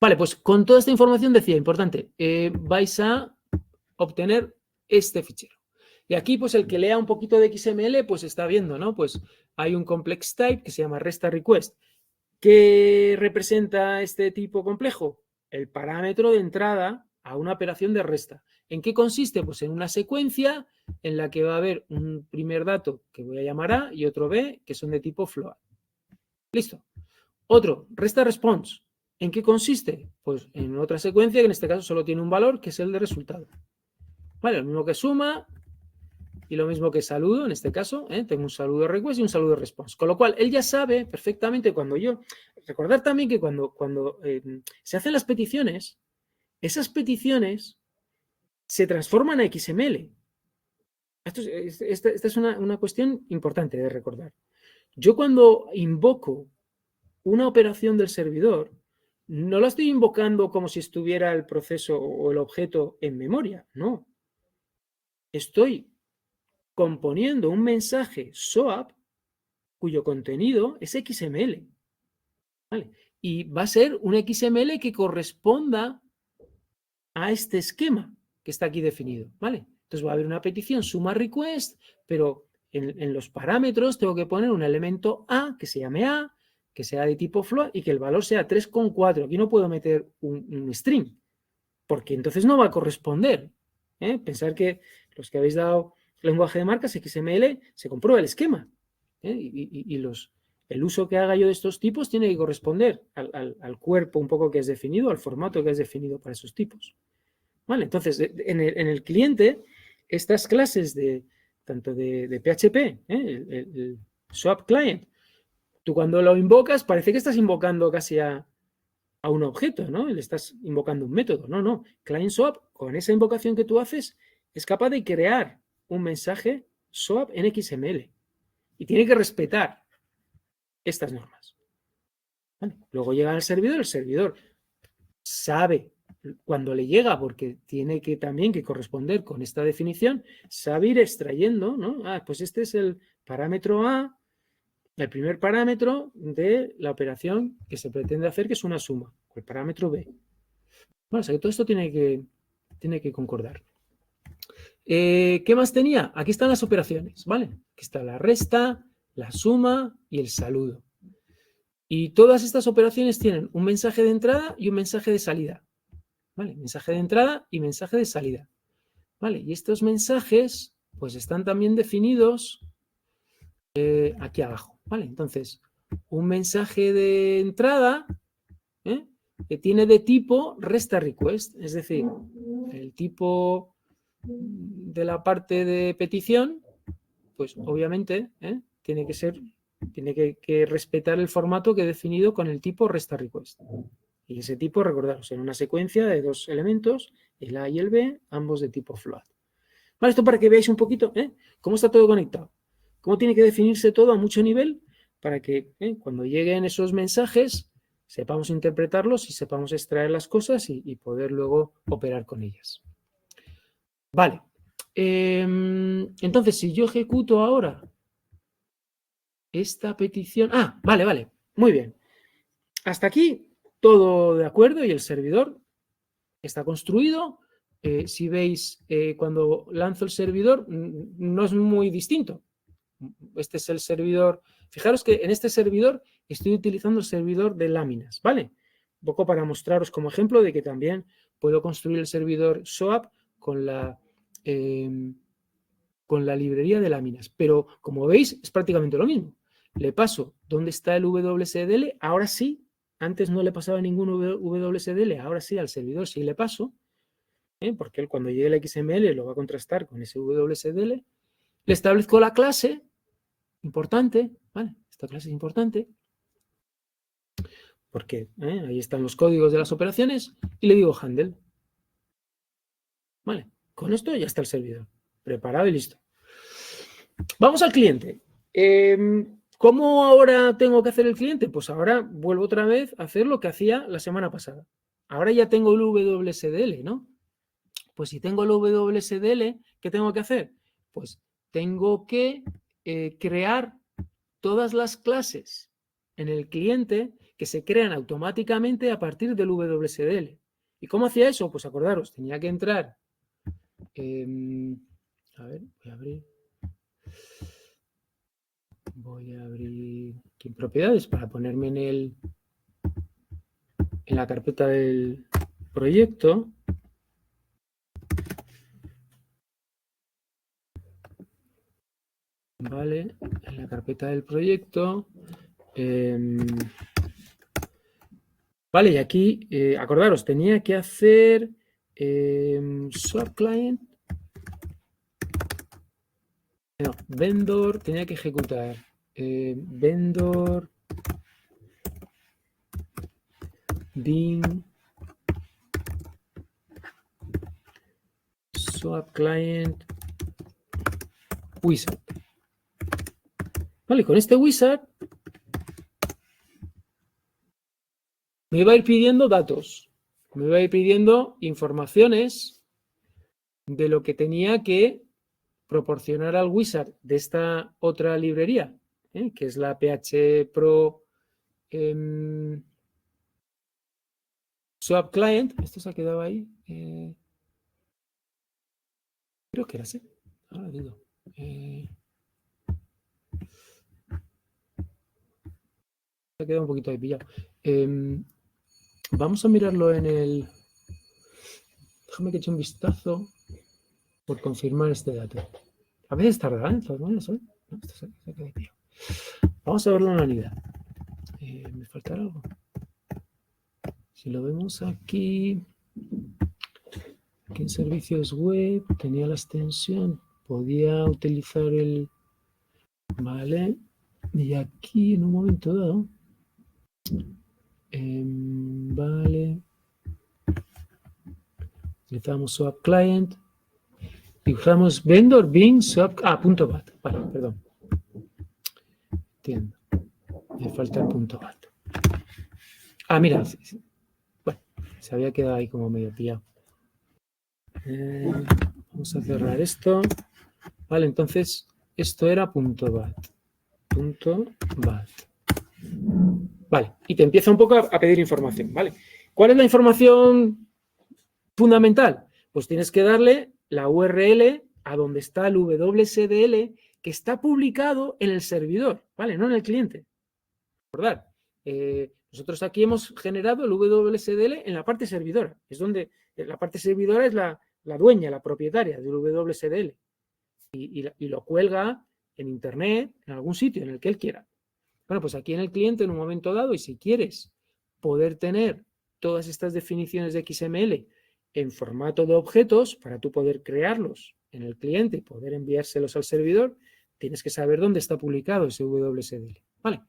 Vale, pues con toda esta información decía, importante, vais a obtener este fichero. Y aquí, pues el que lea un poquito de XML, pues está viendo, ¿no? Pues hay un complex type que se llama resta request. ¿Qué representa este tipo complejo? El parámetro de entrada a una operación de resta. ¿En qué consiste? Pues en una secuencia en la que va a haber un primer dato que voy a llamar A y otro B, que son de tipo float. Listo. Otro, resta response. ¿En qué consiste? Pues en otra secuencia que en este caso solo tiene un valor, que es el de resultado. Vale, lo mismo que suma y lo mismo que saludo, en este caso, tengo un saludo request y un saludo response. Con lo cual, él ya sabe perfectamente cuando yo... Recordar también que cuando se hacen las peticiones, esas peticiones se transforman a XML. Esta es una cuestión importante de recordar. Yo cuando invoco una operación del servidor, no la estoy invocando como si estuviera el proceso o el objeto en memoria, no. Estoy componiendo un mensaje SOAP cuyo contenido es XML. ¿Vale? Y va a ser un XML que corresponda a este esquema que está aquí definido, ¿vale? Entonces va a haber una petición suma request, pero en los parámetros tengo que poner un elemento A que se llame A, que sea de tipo float y que el valor sea 3,4. Aquí no puedo meter un string, porque entonces no va a corresponder. Pensar que los que habéis dado lenguaje de marcas XML se comprueba el esquema. Y el uso que haga yo de estos tipos tiene que corresponder al cuerpo un poco que has definido, al formato que has definido para esos tipos. ¿Vale? Entonces, en el cliente, estas clases tanto de PHP, el swap client, tú cuando lo invocas parece que estás invocando casi a un objeto, ¿no? Le estás invocando un método. No, no. Client swap, con esa invocación que tú haces, es capaz de crear un mensaje swap en XML. Y tiene que respetar estas normas. ¿Vale? Luego llega al servidor, el servidor sabe cuando le llega, porque tiene que también que corresponder con esta definición, sabe ir extrayendo, ¿no? Pues este es el parámetro A, el primer parámetro de la operación que se pretende hacer, que es una suma, el parámetro B. Bueno, o sea que todo esto tiene que concordar. ¿Qué más tenía? Aquí están las operaciones, ¿vale? Aquí está la resta, la suma y el saludo. Y todas estas operaciones tienen un mensaje de entrada y un mensaje de salida. ¿Vale? Mensaje de entrada y mensaje de salida. ¿Vale? Y estos mensajes pues están también definidos aquí abajo. ¿Vale? Entonces, un mensaje de entrada que tiene de tipo resta request, es decir, el tipo de la parte de petición, pues obviamente tiene que respetar el formato que he definido con el tipo resta request. Y ese tipo, recordaros, en una secuencia de dos elementos, el A y el B, ambos de tipo float. Vale, esto para que veáis un poquito cómo está todo conectado, cómo tiene que definirse todo a mucho nivel para que cuando lleguen esos mensajes sepamos interpretarlos y sepamos extraer las cosas y poder luego operar con ellas. Vale. Entonces, si yo ejecuto ahora esta petición... vale. Muy bien. Hasta aquí todo de acuerdo y el servidor está construido. Si veis, cuando lanzo el servidor, no es muy distinto. Este es el servidor. Fijaros que en este servidor estoy utilizando el servidor de láminas, ¿vale? Un poco para mostraros como ejemplo de que también puedo construir el servidor SOAP con la librería de láminas. Pero, como veis, es prácticamente lo mismo. Le paso dónde está el WSDL, ahora sí. Antes no le pasaba ningún WSDL, ahora sí al servidor sí le paso, porque él cuando llegue el XML lo va a contrastar con ese WSDL. Le establezco la clase, importante, ¿vale? Esta clase es importante, porque ahí están los códigos de las operaciones, y le digo handle. ¿Vale? Con esto ya está el servidor, preparado y listo. Vamos al cliente. ¿Cómo ahora tengo que hacer el cliente? Pues ahora vuelvo otra vez a hacer lo que hacía la semana pasada. Ahora ya tengo el WSDL, ¿no? Pues si tengo el WSDL, ¿qué tengo que hacer? Pues tengo que crear todas las clases en el cliente que se crean automáticamente a partir del WSDL. ¿Y cómo hacía eso? Pues acordaros, tenía que entrar. A ver, voy a abrir aquí en propiedades para ponerme en la carpeta del proyecto. Vale, en la carpeta del proyecto. Vale, y aquí, acordaros, tenía que hacer swap client. No, vendor, tenía que ejecutar vendor bin swap client wizard. Vale, con este wizard me iba a ir pidiendo datos, me iba a ir pidiendo informaciones de lo que tenía que proporcionar al wizard de esta otra librería, que es la PHP Pro swap client, esto se ha quedado ahí. Creo que era así. Ahora digo. Se ha quedado un poquito ahí pillado. Vamos a mirarlo en el... Déjame que eche un vistazo por confirmar este dato. A veces tarda, ¿eh? Todas maneras, ¿eh? No, esto se ha quedado pillado. Vamos a verlo en la unidad. ¿Me falta algo? Si lo vemos aquí en servicios web, tenía la extensión, podía utilizar el... Vale. Y aquí en un momento dado... vale. Utilizamos swap client. Y usamos vendor bin swap. Punto .bat. Vale, perdón. Entiendo. Me falta el punto .bat. Mira. Bueno, se había quedado ahí como medio pillado. Vamos a cerrar esto. Vale, entonces esto era punto .bat. Punto .bat. Vale, y te empieza un poco a pedir información, ¿vale? ¿Cuál es la información fundamental? Pues tienes que darle la URL a donde está el WSDL que está publicado en el servidor, ¿vale? No en el cliente. Recordad, nosotros aquí hemos generado el WSDL en la parte servidora. Es donde la parte servidora es la dueña, la propietaria del WSDL. Y lo cuelga en Internet, en algún sitio en el que él quiera. Bueno, pues aquí en el cliente en un momento dado, y si quieres poder tener todas estas definiciones de XML en formato de objetos para tú poder crearlos en el cliente y poder enviárselos al servidor, tienes que saber dónde está publicado ese WSDL, ¿vale?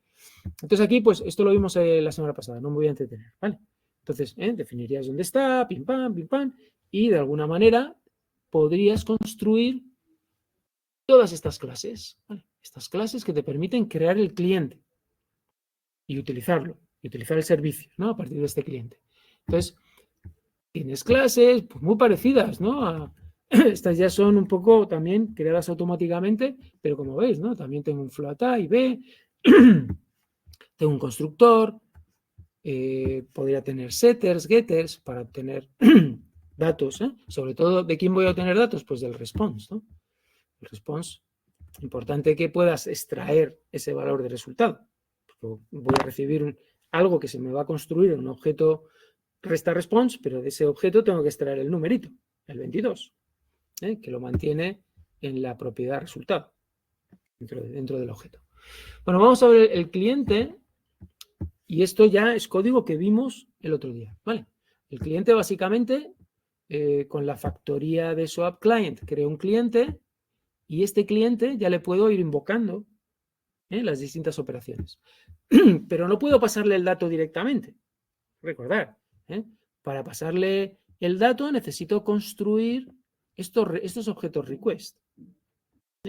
Entonces aquí, pues esto lo vimos la semana pasada, no me voy a entretener, ¿vale? Entonces, definirías dónde está, pim, pam, y de alguna manera podrías construir todas estas clases, ¿vale? Estas clases que te permiten crear el cliente y utilizarlo, y utilizar el servicio, ¿no? A partir de este cliente. Entonces, tienes clases pues, muy parecidas, ¿no? Estas ya son un poco también creadas automáticamente, pero como veis, ¿no? También tengo un float A y B, tengo un constructor, podría tener setters, getters, para obtener datos, ¿eh? Sobre todo, ¿de quién voy a obtener datos? Pues del response, ¿no? El response, importante que puedas extraer ese valor de resultado. Porque voy a recibir algo que se me va a construir en un objeto resta response, pero de ese objeto tengo que extraer el numerito, el 22, que lo mantiene en la propiedad resultado, dentro del objeto. Bueno, vamos a ver el cliente, y esto ya es código que vimos el otro día, ¿vale? El cliente básicamente, con la factoría de swap client, creo un cliente, y este cliente ya le puedo ir invocando las distintas operaciones. Pero no puedo pasarle el dato directamente. Recordad, para pasarle el dato necesito construir estos objetos request.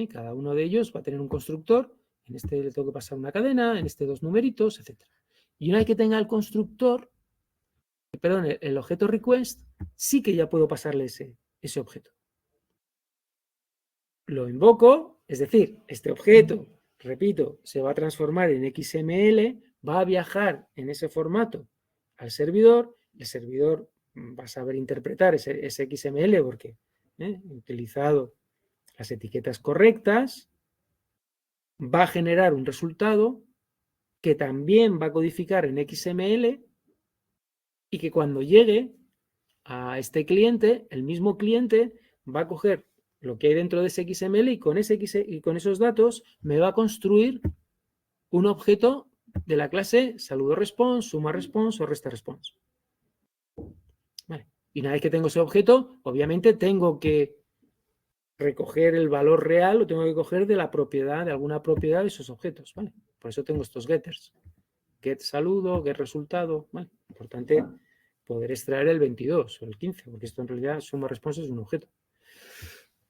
Cada uno de ellos va a tener un constructor. En este le tengo que pasar una cadena, en este dos numeritos, etc. Y una vez que tenga el constructor, perdón, el objeto request, sí que ya puedo pasarle ese objeto. Lo invoco, es decir, este objeto, repito, se va a transformar en XML, va a viajar en ese formato al servidor, el servidor va a saber interpretar ese XML porque he utilizado las etiquetas correctas, va a generar un resultado que también va a codificar en XML y que cuando llegue a este cliente, el mismo cliente va a coger lo que hay dentro de ese XML y con esos datos me va a construir un objeto de la clase saludo response, suma response o resta response. Vale. Y una vez que tengo ese objeto, obviamente tengo que recoger el valor real, lo tengo que coger de la propiedad, de alguna propiedad de esos objetos, ¿vale? Por eso tengo estos getters. Get saludo, get resultado, ¿vale? Importante poder extraer el 22 o el 15, porque esto en realidad suma response es un objeto.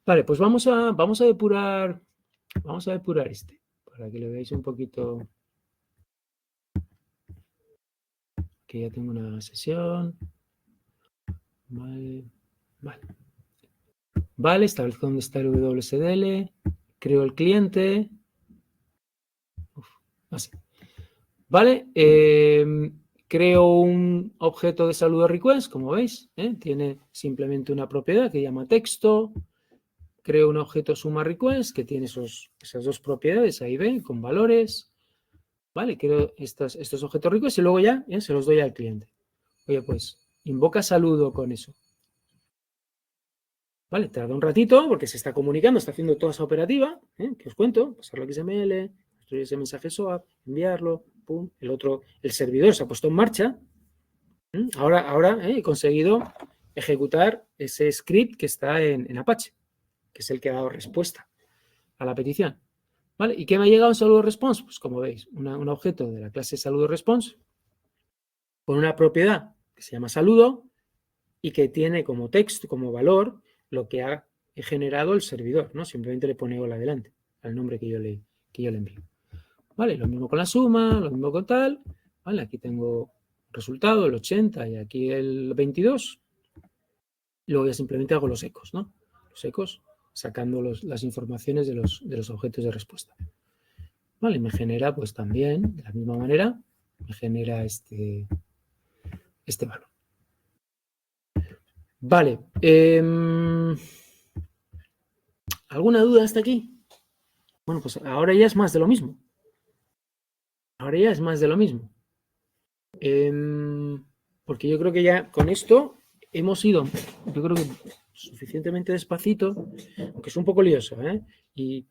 Vale, pues vamos a depurar este, para que lo veáis un poquito. Que ya tengo una sesión. Vale, establezco dónde está el WSDL, creo el cliente. Así. Vale, Creo un objeto de saludo request, como veis, tiene simplemente una propiedad que llama texto. Creo un objeto suma request que tiene esas dos propiedades, ahí ven, con valores. Vale, creo estos objetos request y luego ya se los doy al cliente. Oye, pues invoca saludo con eso. Vale, tarda un ratito porque se está comunicando, está haciendo toda esa operativa, que os cuento, pasarlo a XML, construir ese mensaje SOAP, enviarlo, pum, el servidor se ha puesto en marcha. Ahora he conseguido ejecutar ese script que está en Apache, que es el que ha dado respuesta a la petición. ¿Vale? ¿Y qué me ha llegado en saludo response? Pues como veis, un objeto de la clase saludo response con una propiedad que se llama saludo y que tiene como texto, como valor, lo que ha generado el servidor, ¿no? Simplemente le pone hola adelante al nombre que yo le envío. ¿Vale? Lo mismo con la suma, lo mismo con tal. ¿Vale? Aquí tengo resultado, el 80 y aquí el 22. Luego ya simplemente hago los ecos, ¿no? Los ecos sacando las informaciones de los objetos de respuesta. Vale, me genera pues también, de la misma manera, me genera este valor. Vale. ¿Alguna duda hasta aquí? Bueno, pues ahora ya es más de lo mismo. Ahora ya es más de lo mismo. Porque yo creo que ya con esto hemos ido, yo creo que suficientemente despacito, aunque es un poco lioso, y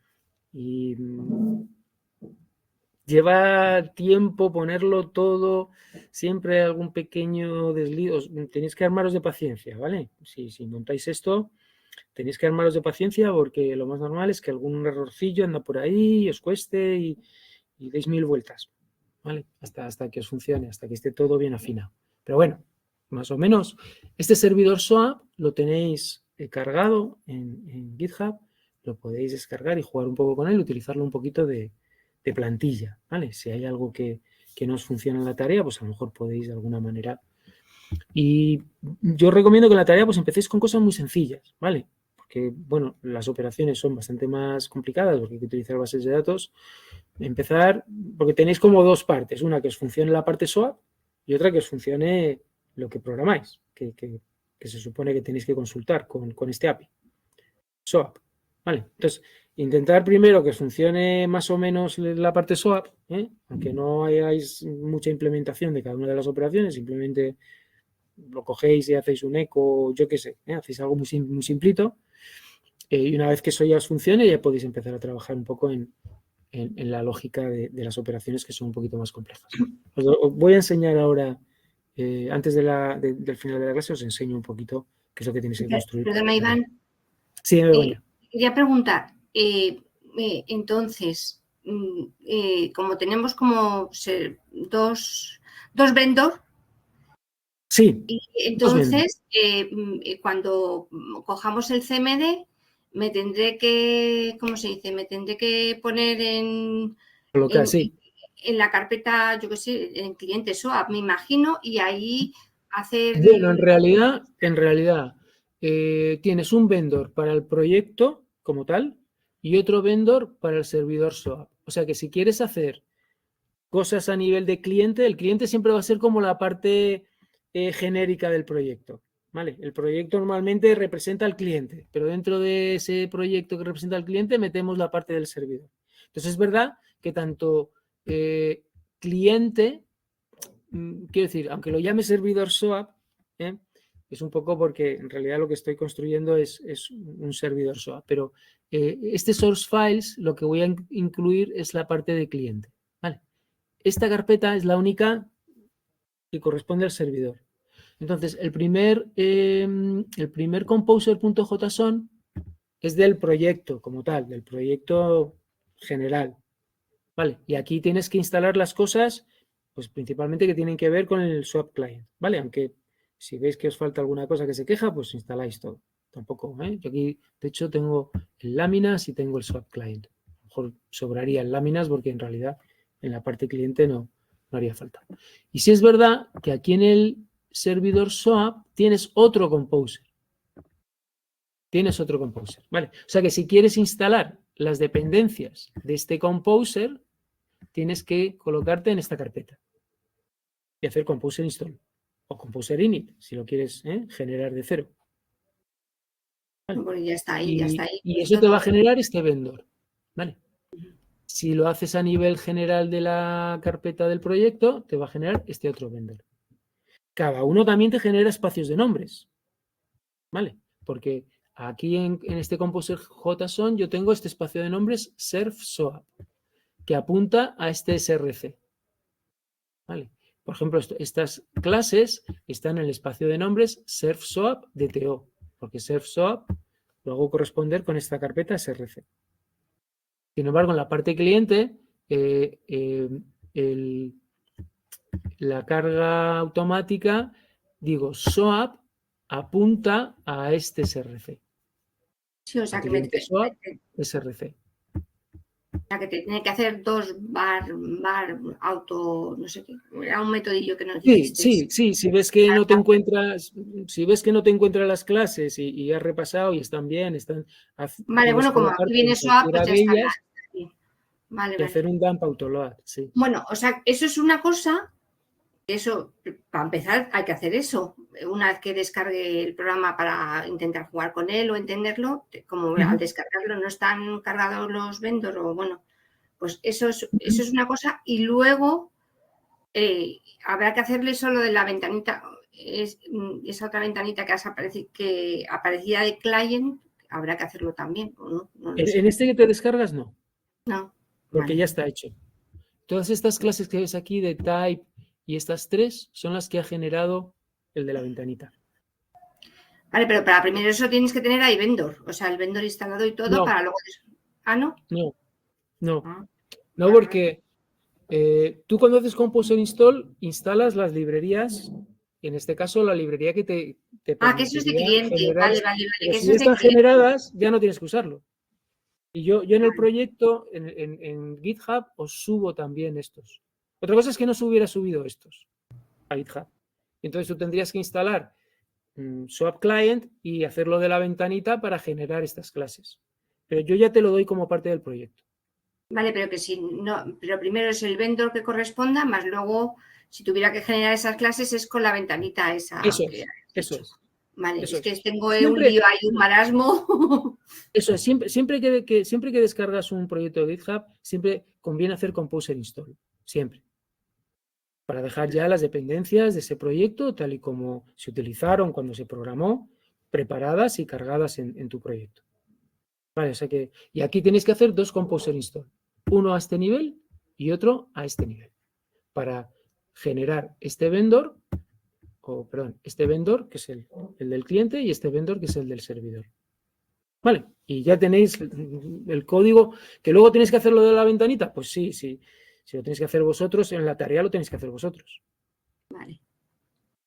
lleva tiempo ponerlo todo, siempre algún pequeño desliz. Tenéis que armaros de paciencia, ¿vale? Si montáis esto, tenéis que armaros de paciencia porque lo más normal es que algún errorcillo anda por ahí, os cueste y deis 1000 vueltas, ¿vale? Hasta que os funcione, hasta que esté todo bien afinado. Pero bueno, más o menos, este servidor SOAP lo tenéis cargado en GitHub, lo podéis descargar y jugar un poco con él, utilizarlo un poquito de plantilla, ¿vale? Si hay algo que no os funciona en la tarea, pues a lo mejor podéis de alguna manera. Y yo recomiendo que en la tarea pues empecéis con cosas muy sencillas, ¿vale? Porque, bueno, las operaciones son bastante más complicadas porque hay que utilizar bases de datos. Empezar, porque tenéis como dos partes, una que os funcione la parte SOAP y otra que os funcione lo que programáis, que se supone que tenéis que consultar con este API. SOAP, ¿vale? Entonces, intentar primero que os funcione más o menos la parte SOAP, aunque no hagáis mucha implementación de cada una de las operaciones, simplemente lo cogéis y hacéis un eco, yo qué sé, hacéis algo muy simplito, y una vez que eso ya os funcione, ya podéis empezar a trabajar un poco en la lógica de las operaciones que son un poquito más complejas. Os voy a enseñar ahora, antes del final de la clase, os enseño un poquito qué es lo que tenéis que construir. Perdona, Iván. Sí, Begoña. Quería preguntar, entonces, como tenemos como dos vendors, sí, y entonces, cuando cojamos el CMD, me tendré que, ¿cómo se dice? Me tendré que poner en la carpeta, yo qué sé, en cliente SOAP, me imagino, y ahí hacer... Bueno, en realidad, tienes un vendor para el proyecto como tal y otro vendor para el servidor SOAP. O sea que si quieres hacer cosas a nivel de cliente, el cliente siempre va a ser como la parte genérica del proyecto. ¿Vale? El proyecto normalmente representa al cliente, pero dentro de ese proyecto que representa al cliente metemos la parte del servidor. Entonces es verdad que tanto cliente, quiero decir, aunque lo llame servidor SOAP, es un poco porque en realidad lo que estoy construyendo es un servidor SOAP, pero este source files lo que voy a incluir es la parte de cliente. ¿Vale? Esta carpeta es la única que corresponde al servidor. Entonces, el primer composer.json es del proyecto como tal, del proyecto general. ¿Vale? Y aquí tienes que instalar las cosas, pues principalmente que tienen que ver con el swap client, ¿vale? Aunque si veis que os falta alguna cosa que se queja, pues instaláis todo. Tampoco, Yo aquí, de hecho, tengo el láminas y tengo el swap client. A lo mejor sobraría el láminas porque en realidad en la parte cliente no haría falta. Y si es verdad que aquí en el servidor SOAP tienes otro composer. ¿Vale? O sea que si quieres instalar las dependencias de este composer, tienes que colocarte en esta carpeta. y hacer composer install o composer init, si lo quieres generar de cero. ¿Vale? Bueno, ya está ahí, ya está ahí. Y eso te va a generar este vendor. ¿Vale? Si lo haces a nivel general de la carpeta del proyecto, te va a generar este otro vendor. Cada uno también te genera espacios de nombres. ¿Vale? Porque aquí en este composer JSON yo tengo este espacio de nombres serve SOAP, que apunta a este SRC. ¿Vale? Por ejemplo, estas clases están en el espacio de nombres serve SOAP DTO, porque serve SOAP lo hago corresponder con esta carpeta SRC. Sin embargo, en la parte cliente, la carga automática, digo, SOAP apunta a este SRC. Sí, o sea, SOAP, SRC. O sea, que te tiene que hacer dos bar auto, no sé qué. Era un metodillo que nos dijiste. Sí. Si ves que no te encuentras, las clases y has repasado y están bien, Vale, bueno, como aquí viene SOAP, pues ya está bien. Vale, y hacer un dump autoload, sí. Bueno, o sea, eso es una cosa. Eso, para empezar, hay que hacer eso. Una vez que descargue el programa para intentar jugar con él o entenderlo, como al descargarlo no están cargados los vendors, o bueno, pues eso es una cosa. Y luego habrá que hacerle solo de la ventanita, esa otra ventanita que aparecía de client, habrá que hacerlo también. ¿No? En este que te descargas, no. No. Porque ya está hecho. Todas estas clases que ves aquí de type y estas tres son las que ha generado el de la ventanita. Vale, pero para primero eso tienes que tener ahí vendor, o sea, el vendor instalado y todo para luego... ¿Ah, no? No, porque tú cuando haces Composer Install instalas las librerías, en este caso la librería que te que eso es de cliente, vale. Que si están generadas, ya no tienes que usarlo. Y yo en el proyecto, en GitHub, os subo también estos. Otra cosa es que no se hubiera subido estos a GitHub. Entonces tú tendrías que instalar SOAP Client y hacerlo de la ventanita para generar estas clases. Pero yo ya te lo doy como parte del proyecto. Vale, pero que si no, pero primero es el vendor que corresponda, más luego, si tuviera que generar esas clases, es con la ventanita esa. Eso es. Vale, eso es que tengo un lío ahí, un marasmo. Eso es, siempre que descargas un proyecto de GitHub, siempre conviene hacer Composer Install. Siempre. Para dejar ya las dependencias de ese proyecto, tal y como se utilizaron cuando se programó, preparadas y cargadas en tu proyecto. Vale, o sea que, y aquí tenéis que hacer dos Composer Install. Uno a este nivel y otro a este nivel. Para generar este vendor, este vendor que es el del cliente y este vendor que es el del servidor. Vale, y ya tenéis el código, que luego tenéis que hacerlo de la ventanita. Pues sí. Si lo tenéis que hacer vosotros, en la tarea lo tenéis que hacer vosotros.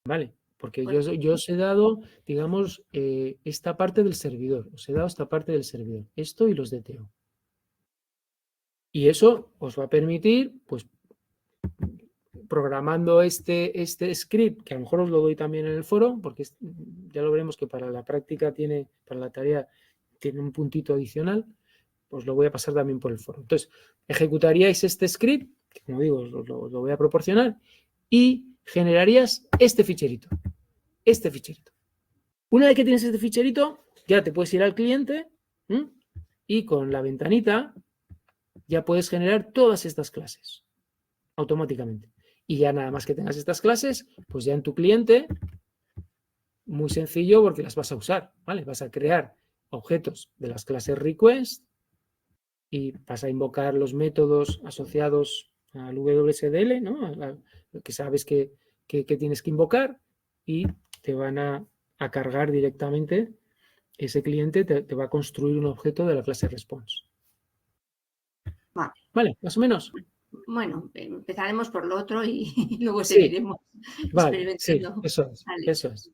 Vale, porque yo os he dado, digamos, esta parte del servidor. Os he dado esta parte del servidor. Esto y los DTO. Y eso os va a permitir, pues, programando este script, que a lo mejor os lo doy también en el foro, porque ya lo veremos que para la práctica para la tarea tiene un puntito adicional, pues lo voy a pasar también por el foro. Entonces, ejecutaríais este script, que como digo, os lo voy a proporcionar, y generarías este ficherito. Una vez que tienes este ficherito, ya te puedes ir al cliente y con la ventanita ya puedes generar todas estas clases automáticamente. Y ya nada más que tengas estas clases, pues ya en tu cliente, muy sencillo porque las vas a usar, ¿vale? Vas a crear objetos de las clases request y vas a invocar los métodos asociados al WSDL, ¿no? Que sabes que tienes que invocar y te van a cargar directamente, ese cliente te va a construir un objeto de la clase response. Vale, más o menos. Bueno, empezaremos por lo otro y luego seguiremos experimentando. Sí, eso es.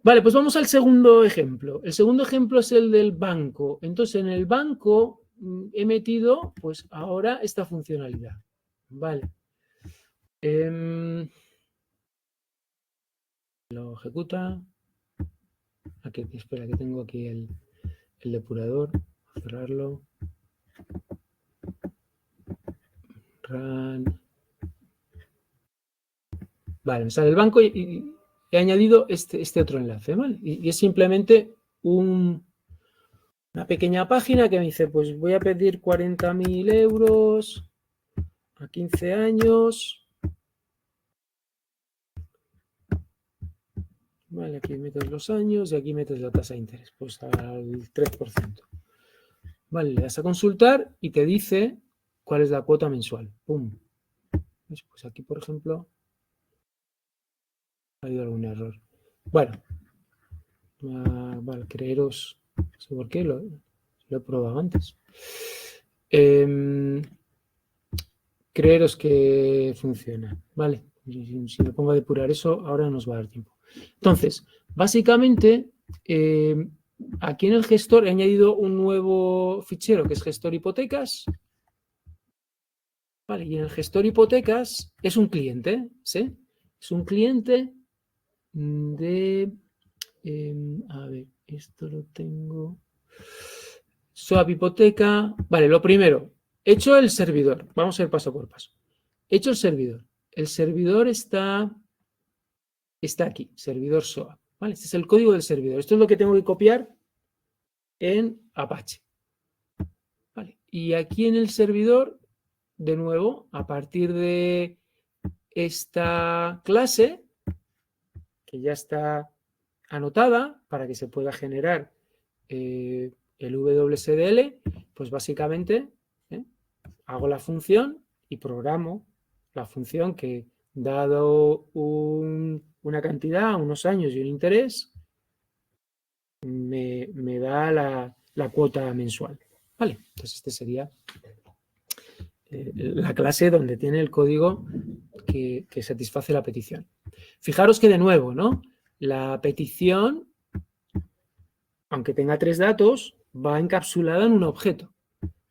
Vale, pues vamos al segundo ejemplo. El segundo ejemplo es el del banco. Entonces, en el banco he metido, pues ahora esta funcionalidad. Vale. Lo ejecuta. Aquí, espera, que tengo aquí el depurador. Cerrarlo. Run. Vale, me sale el banco y he añadido este otro enlace, ¿vale? Y es simplemente una pequeña página que me dice, pues voy a pedir 40.000 euros a 15 años. Vale, aquí metes los años y aquí metes la tasa de interés, pues al 3%. Vale, le das a consultar y te dice cuál es la cuota mensual. ¡Pum! Pues aquí, por ejemplo, ha habido algún error. Bueno, vale, creeros, no sé por qué, lo he probado antes. Creeros que funciona, ¿vale? Si me pongo a depurar eso, ahora no nos va a dar tiempo. Entonces, básicamente, aquí en el gestor he añadido un nuevo fichero que es gestor hipotecas. Vale, y en el gestor hipotecas es un cliente, ¿sí? Es un cliente de... a ver, esto lo tengo... Swap hipoteca... Vale, lo primero, he hecho el servidor. Vamos a ir paso por paso. He hecho el servidor. El servidor está aquí, servidor SOAP. ¿Vale? Este es el código del servidor. Esto es lo que tengo que copiar en Apache. ¿Vale? Y aquí en el servidor, de nuevo, a partir de esta clase, que ya está anotada para que se pueda generar el WSDL, pues básicamente hago la función y programo la función que, dado una cantidad, unos años y un interés, me da la cuota mensual. Vale, entonces este sería la clase donde tiene el código que satisface la petición. Fijaros que de nuevo, ¿no? La petición, aunque tenga 3 datos, va encapsulada en un objeto.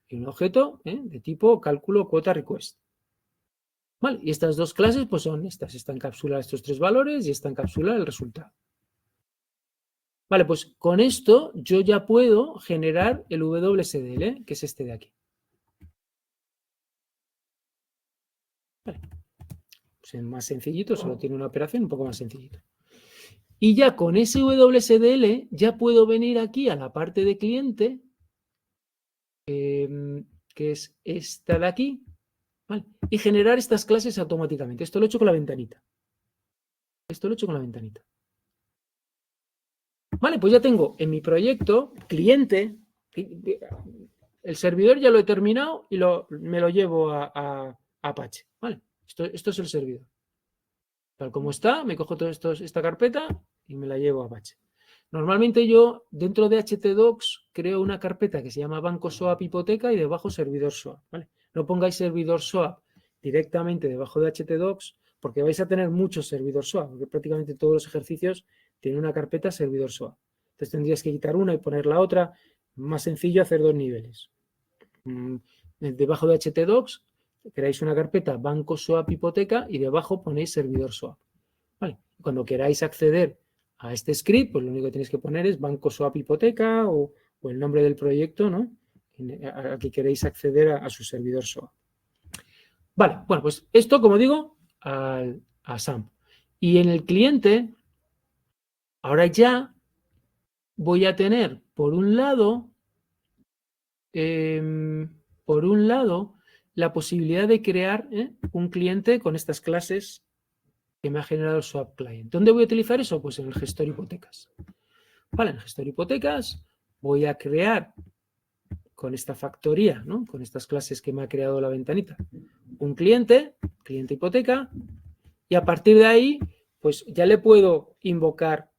Y un objeto de tipo cálculo cuota request. Vale, y estas dos clases pues son estas. Está encapsulada estos 3 valores y está encapsulada el resultado. Vale, pues con esto yo ya puedo generar el WSDL, que es este de aquí. Vale. Pues es más sencillito, solo tiene una operación un poco más sencillito. Y ya con ese WSDL ya puedo venir aquí a la parte de cliente, que es esta de aquí, ¿vale? Y generar estas clases automáticamente. Esto lo he hecho con la ventanita. Vale, pues ya tengo en mi proyecto cliente, el servidor ya lo he terminado y me lo llevo a Apache. Vale, esto es el servidor. Tal como está, me cojo toda esta carpeta y me la llevo a Apache. Normalmente yo, dentro de htdocs, creo una carpeta que se llama banco SOAP hipoteca y debajo servidor SOAP. ¿Vale? No pongáis servidor SOAP directamente debajo de htdocs porque vais a tener muchos servidor SOAP, porque prácticamente todos los ejercicios tienen una carpeta servidor SOAP. Entonces tendrías que quitar una y poner la otra. Más sencillo hacer 2 niveles. Debajo de htdocs creáis una carpeta banco SOAP hipoteca y debajo ponéis servidor SOAP. ¿Vale? Cuando queráis acceder a este script, pues lo único que tenéis que poner es banco SOAP hipoteca o el nombre del proyecto, ¿no? A que queréis acceder a su servidor SOAP. Vale, bueno, pues esto, como digo, a SAMP. Y en el cliente, ahora ya voy a tener, por un lado, la posibilidad de crear un cliente con estas clases que me ha generado el Swap Client. ¿Dónde voy a utilizar eso? Pues en el gestor hipotecas. Vale, en el gestor hipotecas voy a crear con esta factoría, ¿no? Con estas clases que me ha creado la ventanita, un cliente hipoteca, y a partir de ahí, pues ya le puedo invocar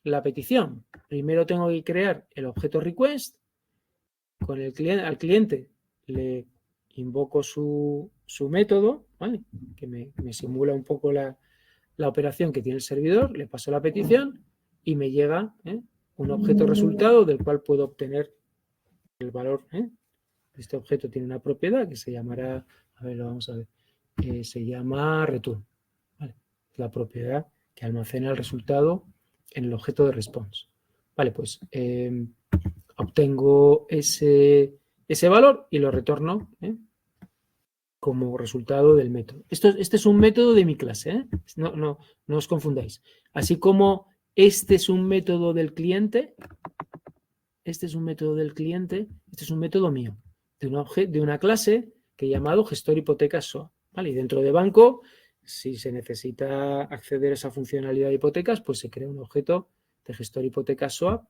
la petición. Primero tengo que crear el objeto request, con al cliente le invoco su método, ¿vale? Que me simula un poco la operación que tiene el servidor, le paso la petición y me llega un objeto resultado del cual puedo obtener el valor. Este objeto tiene una propiedad que se llamará, a ver, lo vamos a ver, se llama return. ¿Vale? La propiedad que almacena el resultado en el objeto de response. Vale, pues obtengo ese valor y lo retorno como resultado del método. Este es un método de mi clase, ¿eh? No os confundáis. Así como este es un método del cliente, este es un método del cliente, este es un método mío, de una clase que he llamado gestor hipotecas SOA. ¿Vale? Y dentro de banco, si se necesita acceder a esa funcionalidad de hipotecas, pues se crea un objeto de gestor hipotecas SOA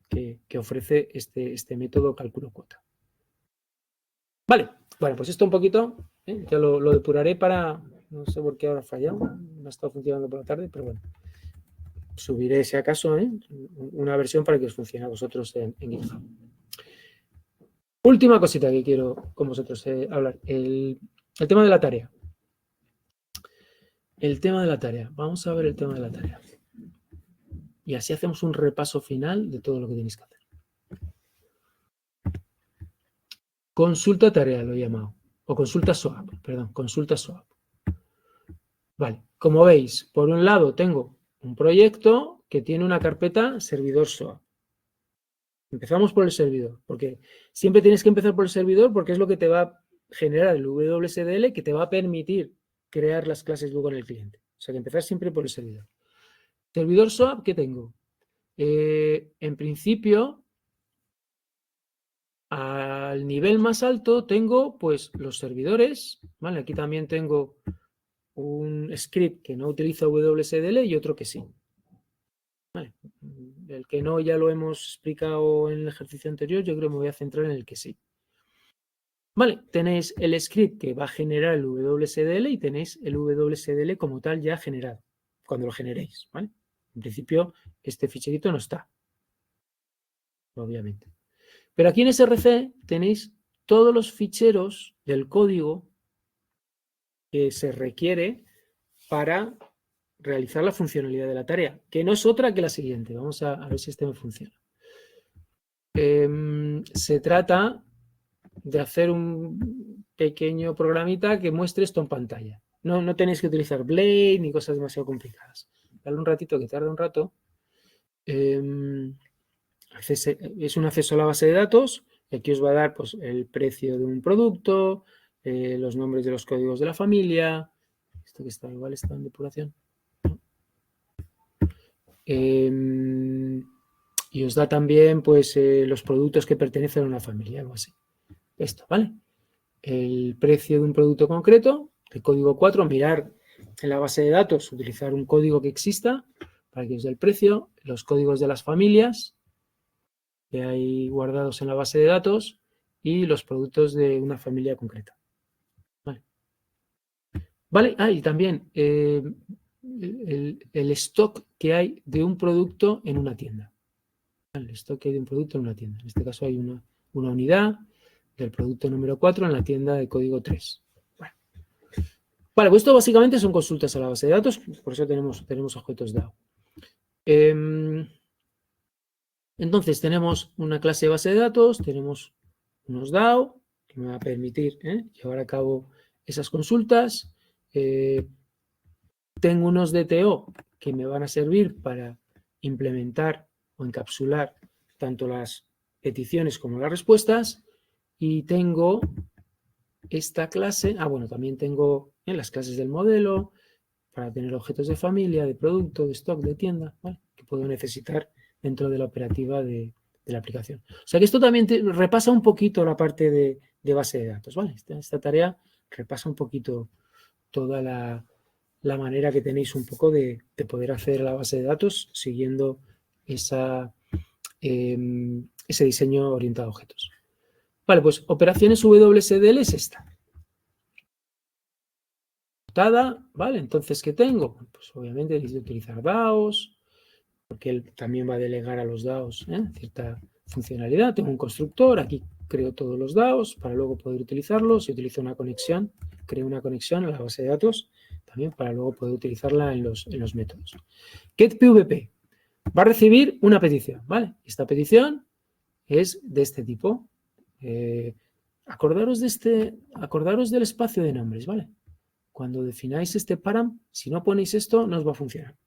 que ofrece este método cálculo cuota. Vale, bueno, pues esto un poquito, ya lo depuraré para, no sé por qué ahora ha fallado, no ha estado funcionando por la tarde, pero bueno, subiré si acaso una versión para que os funcione a vosotros en GitHub. Última cosita que quiero con vosotros hablar, el tema de la tarea. El tema de la tarea, vamos a ver el tema de la tarea. Y así hacemos un repaso final de todo lo que tenéis que hacer. Consulta tarea lo he llamado, o consulta SOAP, perdón, consulta SOAP. Vale, como veis, por un lado tengo un proyecto que tiene una carpeta servidor SOAP. Empezamos por el servidor, porque siempre tienes que empezar por el servidor porque es lo que te va a generar el WSDL que te va a permitir crear las clases luego en el cliente. O sea que empezar siempre por el servidor. Servidor SOAP, ¿qué tengo? En principio, al nivel más alto tengo pues los servidores, ¿vale? Aquí también tengo un script que no utiliza WSDL y otro que sí. Vale. El que no ya lo hemos explicado en el ejercicio anterior, yo creo que me voy a centrar en el que sí. Vale, tenéis el script que va a generar el WSDL y tenéis el WSDL como tal ya generado, cuando lo generéis, ¿vale? En principio, este ficherito no está, obviamente. Pero aquí en SRC tenéis todos los ficheros del código que se requiere para realizar la funcionalidad de la tarea, que no es otra que la siguiente. Vamos a ver si este me funciona. Se trata de hacer un pequeño programita que muestre esto en pantalla. No tenéis que utilizar Blade ni cosas demasiado complicadas. Dale un ratito, que tarda un rato. Es un acceso a la base de datos. Y aquí os va a dar pues, el precio de un producto, los nombres de los códigos de la familia. Esto que está igual está en depuración. Y os da también pues, los productos que pertenecen a una familia, algo así. Esto, ¿vale? El precio de un producto concreto, el código 4, mirar en la base de datos, utilizar un código que exista para que os dé el precio, los códigos de las familias que hay guardados en la base de datos y los productos de una familia concreta. Vale, y también el stock que hay de un producto en una tienda. El stock que hay de un producto en una tienda. En este caso hay una unidad del producto número 4 en la tienda de código 3. Vale, pues esto básicamente son consultas a la base de datos, por eso tenemos objetos DAO. Entonces tenemos una clase de base de datos, tenemos unos DAO que me va a permitir llevar a cabo esas consultas. Tengo unos DTO que me van a servir para implementar o encapsular tanto las peticiones como las respuestas. Y tengo esta clase, bueno, también tengo las clases del modelo para tener objetos de familia, de producto, de stock, de tienda, ¿vale? Que puedo necesitar dentro de la operativa de la aplicación. O sea que esto también repasa un poquito la parte de base de datos, ¿vale? Esta tarea repasa un poquito toda la manera que tenéis un poco de poder acceder a la base de datos siguiendo ese diseño orientado a objetos. Vale, pues operaciones WSDL es esta. ¿Vale? Entonces, ¿qué tengo? Pues obviamente tenéis que utilizar DAOs, porque él también va a delegar a los DAOs cierta funcionalidad. Tengo un constructor, aquí creo todos los DAOs para luego poder utilizarlos. Si utilizo una conexión, creo una conexión a la base de datos también para luego poder utilizarla en los métodos. GetPVP va a recibir una petición, ¿vale? Esta petición es de este tipo. Acordaros del espacio de nombres, ¿vale? Cuando defináis este param, si no ponéis esto, no os va a funcionar.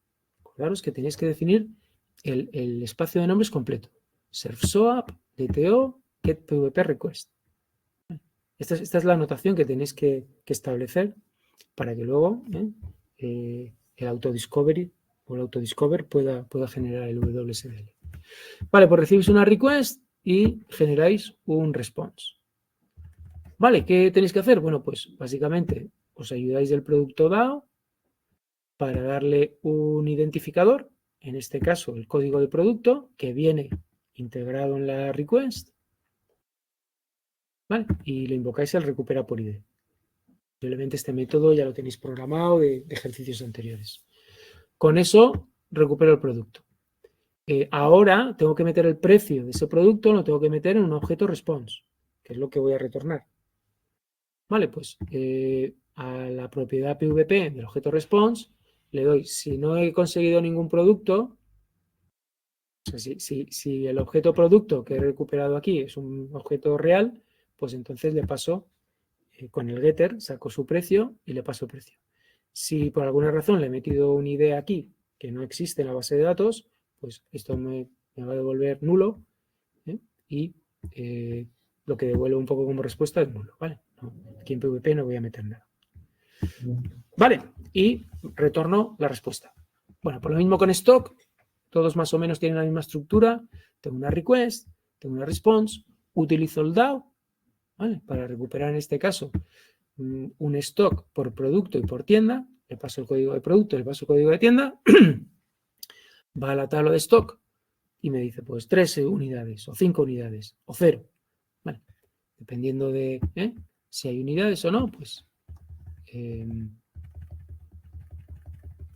Acordaros que tenéis que definir el espacio de nombres completo. Serve SOAP, DTO, GetPVP request. Esta es la anotación que tenéis que establecer para que luego el autodiscovery o el autodiscover pueda generar el WSDL. Vale, pues recibís una request y generáis un response. Vale, ¿qué tenéis que hacer? Bueno, pues básicamente os ayudáis del producto DAO para darle un identificador, en este caso el código de producto, que viene integrado en la request, ¿vale? Y le invocáis el recupera por ID. Simplemente este método ya lo tenéis programado de ejercicios anteriores. Con eso recupero el producto. Ahora tengo que meter el precio de ese producto, lo tengo que meter en un objeto response, que es lo que voy a retornar. Vale, pues a la propiedad PVP del objeto response le doy, si no he conseguido ningún producto, o sea, si el objeto producto que he recuperado aquí es un objeto real, pues entonces le paso con el getter, saco su precio y le paso el precio. Si por alguna razón le he metido un ID aquí que no existe en la base de datos, pues esto me va a devolver nulo y lo que devuelve un poco como respuesta es nulo, ¿vale? No, aquí en PVP no voy a meter nada. Vale, y retorno la respuesta. Bueno, por lo mismo con stock, todos más o menos tienen la misma estructura. Tengo una request, tengo una response, utilizo el DAO, ¿vale? Para recuperar en este caso un stock por producto y por tienda. Le paso el código de producto, le paso el código de tienda, va a la tabla de stock y me dice pues 3 unidades o 5 unidades o 0. Vale. Dependiendo de si hay unidades o no, pues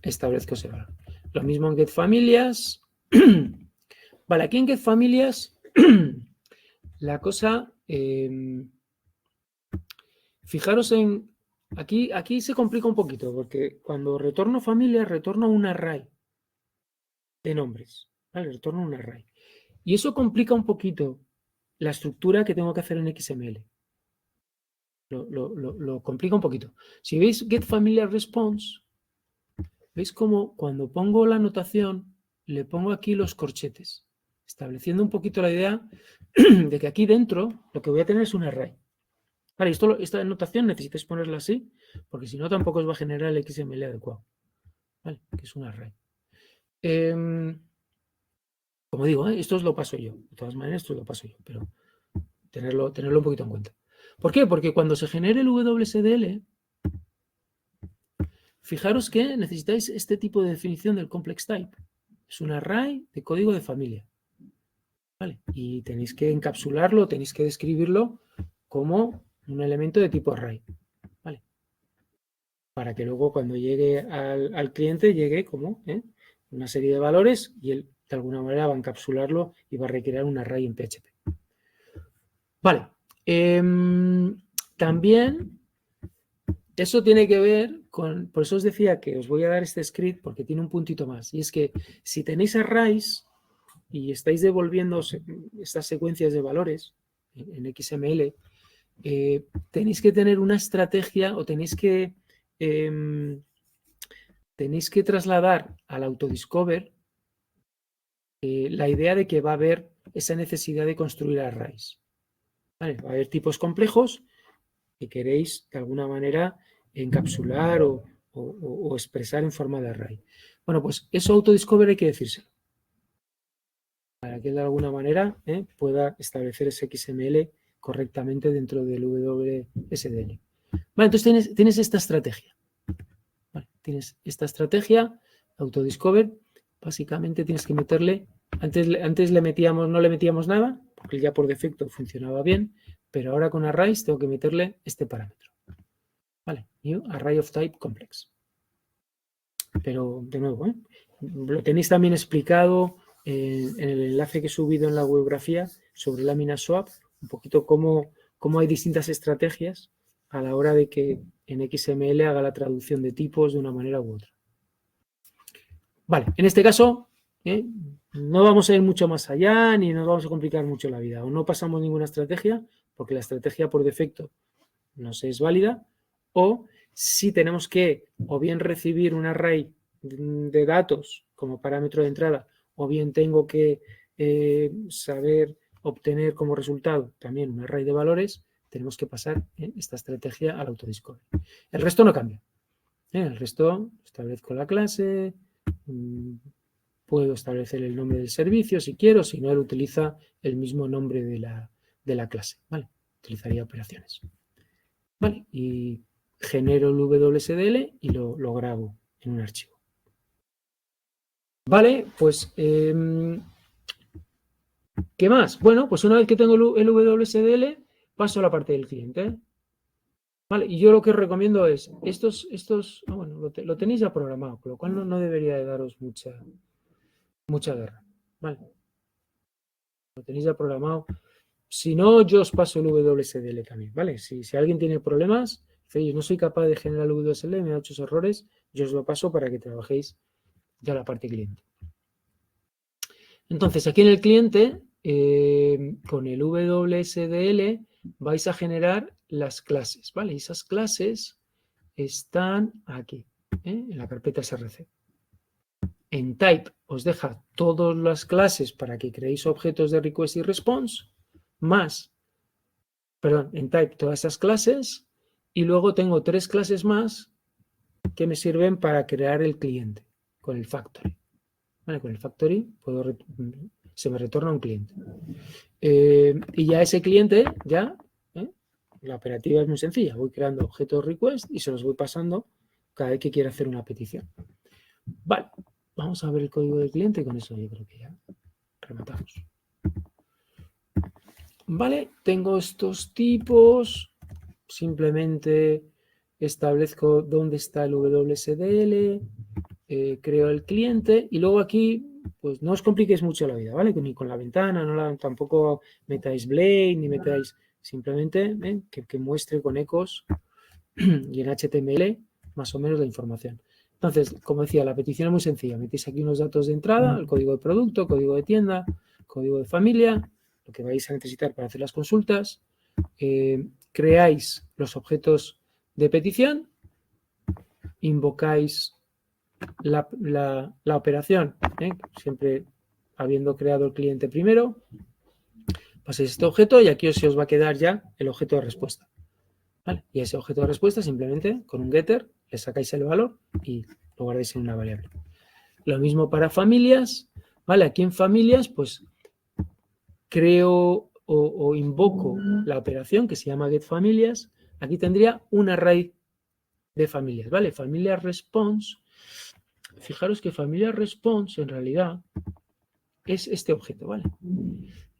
establezco ese valor. Lo mismo en getFamilias. Vale, aquí en getFamilias la cosa, fijaros en, aquí se complica un poquito, porque cuando retorno familia, retorno un array de nombres, ¿vale? Retorno un array. Y eso complica un poquito la estructura que tengo que hacer en XML. Lo complica un poquito. Si veis getFamiliaResponse, veis como cuando pongo la anotación, le pongo aquí los corchetes, estableciendo un poquito la idea de que aquí dentro lo que voy a tener es un array. Vale, esta anotación necesitáis ponerla así, porque si no tampoco os va a generar el XML adecuado. Vale, que es un array. Como digo, esto os lo paso yo. De todas maneras, esto lo paso yo, pero tenerlo un poquito en cuenta. ¿Por qué? Porque cuando se genere el WSDL, fijaros que necesitáis este tipo de definición del complex type. Es un array de código de familia. ¿Vale? Y tenéis que encapsularlo, tenéis que describirlo como un elemento de tipo array. ¿Vale? Para que luego cuando llegue al cliente llegue como una serie de valores y él de alguna manera va a encapsularlo y va a recrear un array en PHP. Vale. También eso tiene que ver con, por eso os decía que os voy a dar este script porque tiene un puntito más. Y es que si tenéis arrays y estáis devolviendo estas secuencias de valores en XML, tenéis que tener una estrategia o tenéis que trasladar al autodiscover la idea de que va a haber esa necesidad de construir arrays. ¿Vale? Va a haber tipos complejos que queréis de alguna manera encapsular o expresar en forma de array. Bueno, pues eso autodiscover hay que decírselo. Para que de alguna manera pueda establecer ese XML correctamente dentro del WSDL. Vale, entonces tienes esta estrategia. Vale, tienes esta estrategia, autodiscover. Básicamente tienes que meterle, antes no le metíamos nada, porque ya por defecto funcionaba bien, pero ahora con arrays tengo que meterle este parámetro. Vale, new array of type complex. Pero de nuevo, lo tenéis también explicado en el enlace que he subido en la bibliografía sobre Lamina Swap, un poquito cómo hay distintas estrategias a la hora de que en XML haga la traducción de tipos de una manera u otra. Vale, en este caso no vamos a ir mucho más allá ni nos vamos a complicar mucho la vida. O no pasamos ninguna estrategia porque la estrategia por defecto no se es válida, o si tenemos que o bien recibir un array de datos como parámetro de entrada o bien tengo que saber obtener como resultado también un array de valores, tenemos que pasar esta estrategia al autodiscovery. El resto no cambia. El resto establezco la clase, puedo establecer el nombre del servicio si quiero, si no, él utiliza el mismo nombre de la clase, ¿vale? Utilizaría operaciones. Vale, y genero el WSDL y lo grabo en un archivo. Vale, pues, ¿qué más? Bueno, pues una vez que tengo el WSDL, paso a la parte del cliente. Vale, y yo lo que os recomiendo es, bueno, lo tenéis ya programado, con lo cual no debería de daros mucha guerra. Vale, lo tenéis ya programado. Si no, yo os paso el WSDL también, ¿vale? Si alguien tiene problemas, dice, no soy capaz de generar el WSDL, me da muchos errores, yo os lo paso para que trabajéis ya la parte cliente. Entonces, aquí en el cliente, con el WSDL, vais a generar las clases, ¿vale? Y esas clases están aquí, en la carpeta SRC. En Type os deja todas las clases para que creéis objetos de request y response, en Type todas esas clases, y luego tengo 3 clases más que me sirven para crear el cliente con el factory. ¿Vale? Con el factory se me retorna un cliente. Y ya ese cliente, la operativa es muy sencilla. Voy creando objetos request y se los voy pasando cada vez que quiera hacer una petición. Vale, vamos a ver el código del cliente y con eso yo creo que ya rematamos. Vale, tengo estos tipos. Simplemente establezco dónde está el WSDL, creo el cliente y luego aquí pues no os compliquéis mucho la vida, ¿vale? Ni con la ventana, tampoco metáis Blade, ni metáis simplemente que muestre con ecos y en HTML más o menos la información. Entonces, como decía, la petición es muy sencilla. Metéis aquí unos datos de entrada, el código de producto, código de tienda, código de familia, lo que vais a necesitar para hacer las consultas. Creáis los objetos de petición, invocáis la operación, siempre habiendo creado el cliente primero, paséis este objeto y aquí se os va a quedar ya el objeto de respuesta. ¿Vale? Y ese objeto de respuesta simplemente con un getter le sacáis el valor y lo guardáis en una variable. Lo mismo para familias, ¿vale? Aquí en familias pues creo o invoco la operación que se llama getFamilias. Aquí tendría un array de familias, ¿vale? Familia response. Fijaros que familia response en realidad es este objeto, ¿vale?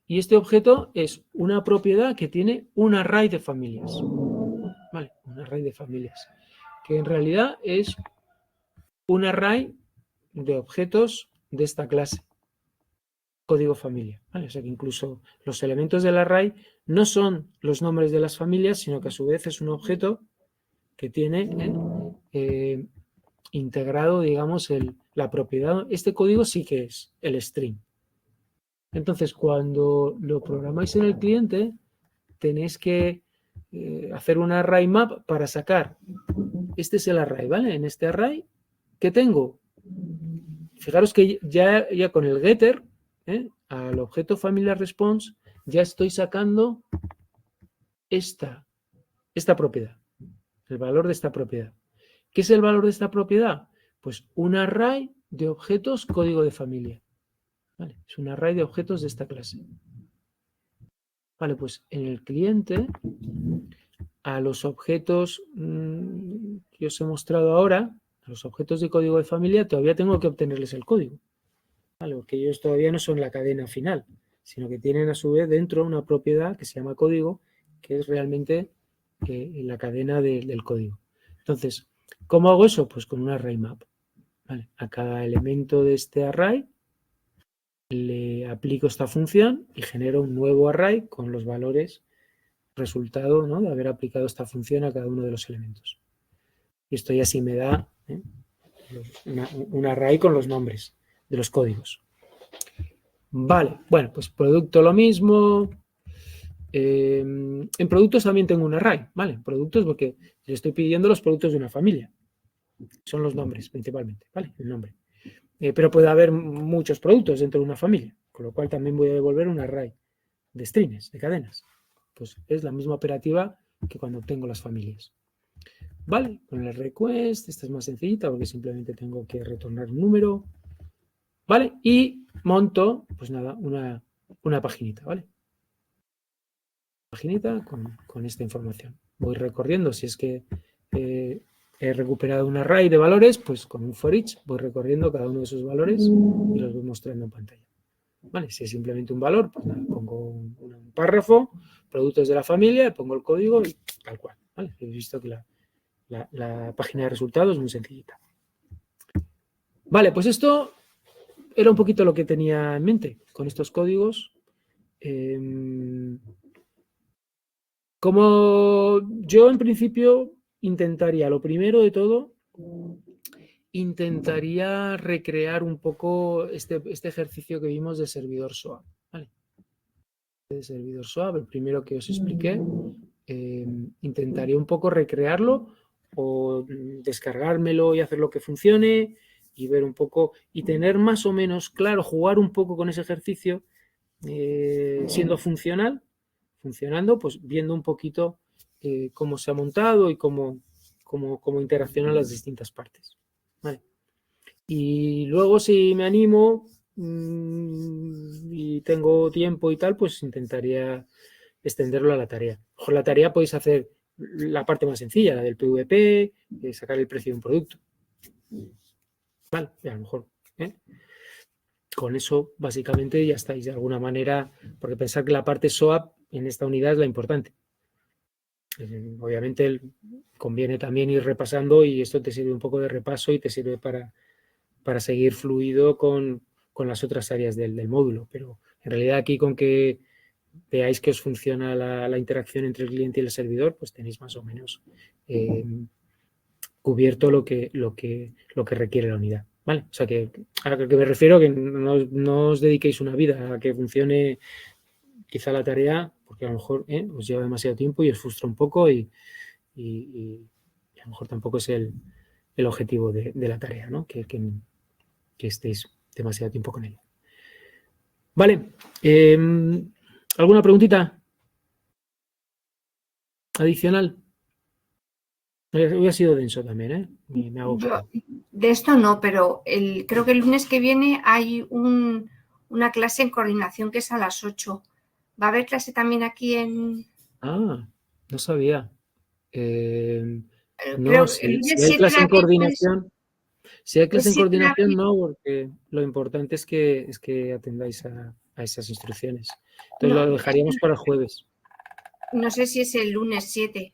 Y este objeto es una propiedad que tiene un array de familias, ¿vale? Un array de familias, que en realidad es un array de objetos de esta clase, código familia, ¿vale? O sea que incluso los elementos del array no son los nombres de las familias, sino que a su vez es un objeto que tiene integrado, digamos, la propiedad. Este código sí que es el string. Entonces, cuando lo programáis en el cliente, tenéis que hacer un array map para sacar. Este es el array, ¿vale? En este array, ¿qué tengo? Fijaros que ya con el getter, al objeto familia response, ya estoy sacando esta propiedad, el valor de esta propiedad. ¿Qué es el valor de esta propiedad? Pues un array de objetos código de familia. ¿Vale? Es un array de objetos de esta clase. Vale, pues en el cliente, a los objetos que os he mostrado ahora, a los objetos de código de familia, todavía tengo que obtenerles el código. Vale, porque ellos todavía no son la cadena final, sino que tienen a su vez dentro una propiedad que se llama código, que es realmente la cadena del código. Entonces, ¿cómo hago eso? Pues con un array map. ¿Vale? A cada elemento de este array le aplico esta función y genero un nuevo array con los valores resultado, ¿no?, de haber aplicado esta función a cada uno de los elementos. Y esto ya sí me da un array con los nombres de los códigos. Vale, bueno, pues producto lo mismo. En productos también tengo un array, ¿vale? En productos porque le estoy pidiendo los productos de una familia. Son los nombres principalmente, ¿vale? El nombre. Pero puede haber muchos productos dentro de una familia, con lo cual también voy a devolver un array de strings, de cadenas. pues es la misma operativa que cuando obtengo las familias. Vale, con el request, esta es más sencillita porque simplemente tengo que retornar un número. Vale, y monto, pues nada, una paginita, ¿vale? Paginita con esta información. Voy recorriendo, si es que he recuperado un array de valores, pues con un for each voy recorriendo cada uno de esos valores y los voy mostrando en pantalla. Vale, si es simplemente un valor, pues nada, pongo un párrafo, productos de la familia, pongo el código y tal cual. ¿Vale? He visto que la página de resultados es muy sencillita. Vale, pues esto era un poquito lo que tenía en mente con estos códigos. Como yo en principio intentaría, lo primero de todo, intentaría recrear un poco este ejercicio que vimos de servidor SOAP. ¿Vale? De servidor SOAP, el primero que os expliqué, intentaría un poco recrearlo o descargármelo y hacer lo que funcione y ver un poco y tener más o menos claro, jugar un poco con ese ejercicio siendo funcionando, pues viendo un poquito cómo se ha montado y cómo interaccionan las distintas partes. ¿Vale? Y luego si me animo y tengo tiempo y tal, pues intentaría extenderlo a la tarea. Mejor la tarea podéis hacer la parte más sencilla, la del PVP, sacar el precio de un producto. Vale, y a lo mejor con eso básicamente ya estáis de alguna manera, porque pensar que la parte SOAP en esta unidad es la importante. Obviamente conviene también ir repasando y esto te sirve un poco de repaso y te sirve para seguir fluido con las otras áreas del módulo, pero en realidad aquí con que veáis que os funciona la interacción entre el cliente y el servidor, pues tenéis más o menos cubierto lo que requiere la unidad. ¿Vale? O sea que a lo que me refiero que no os dediquéis una vida a que funcione quizá la tarea, porque a lo mejor os lleva demasiado tiempo y os frustra un poco y a lo mejor tampoco es el objetivo de la tarea, ¿no? Que estéis demasiado tiempo con ella. Vale. ¿Alguna preguntita adicional? Hoy ha sido denso también, ¿eh? Yo, de esto no, pero creo que el lunes que viene hay una clase en coordinación que es a las 8. ¿Va a haber clase también aquí en...? Ah, no sabía. No, si hay clase en coordinación... Si hay clase en coordinación, no, porque lo importante es que atendáis a esas instrucciones. Entonces lo dejaríamos para el jueves. No sé si es el lunes 7.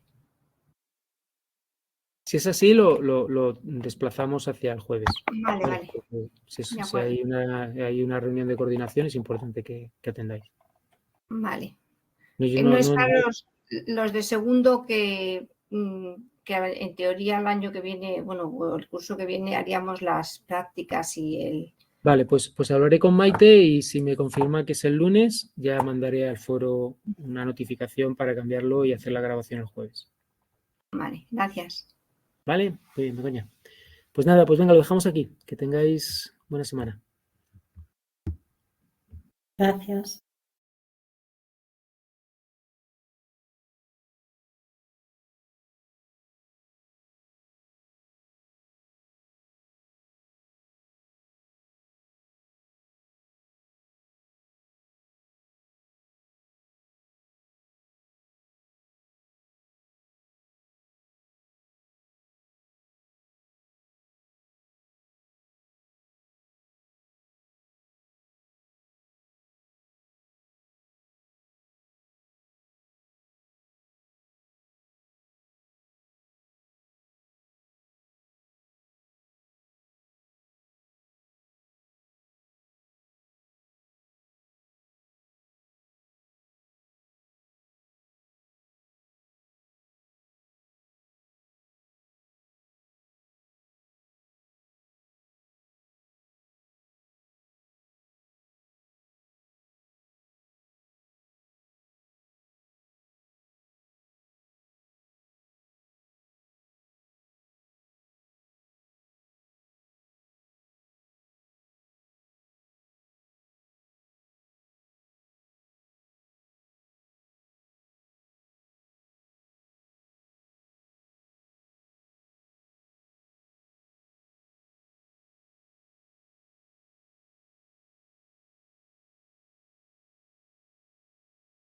Si es así, lo desplazamos hacia el jueves. Vale. Si hay una reunión de coordinación, es importante que atendáis. Vale. No es para los de segundo que en teoría el año que viene, bueno, el curso que viene haríamos las prácticas y el... Vale, pues hablaré con Maite y si me confirma que es el lunes, ya mandaré al foro una notificación para cambiarlo y hacer la grabación el jueves. Vale, gracias. Vale, muy bien, Begoña. Pues nada, pues venga, lo dejamos aquí. Que tengáis buena semana. Gracias.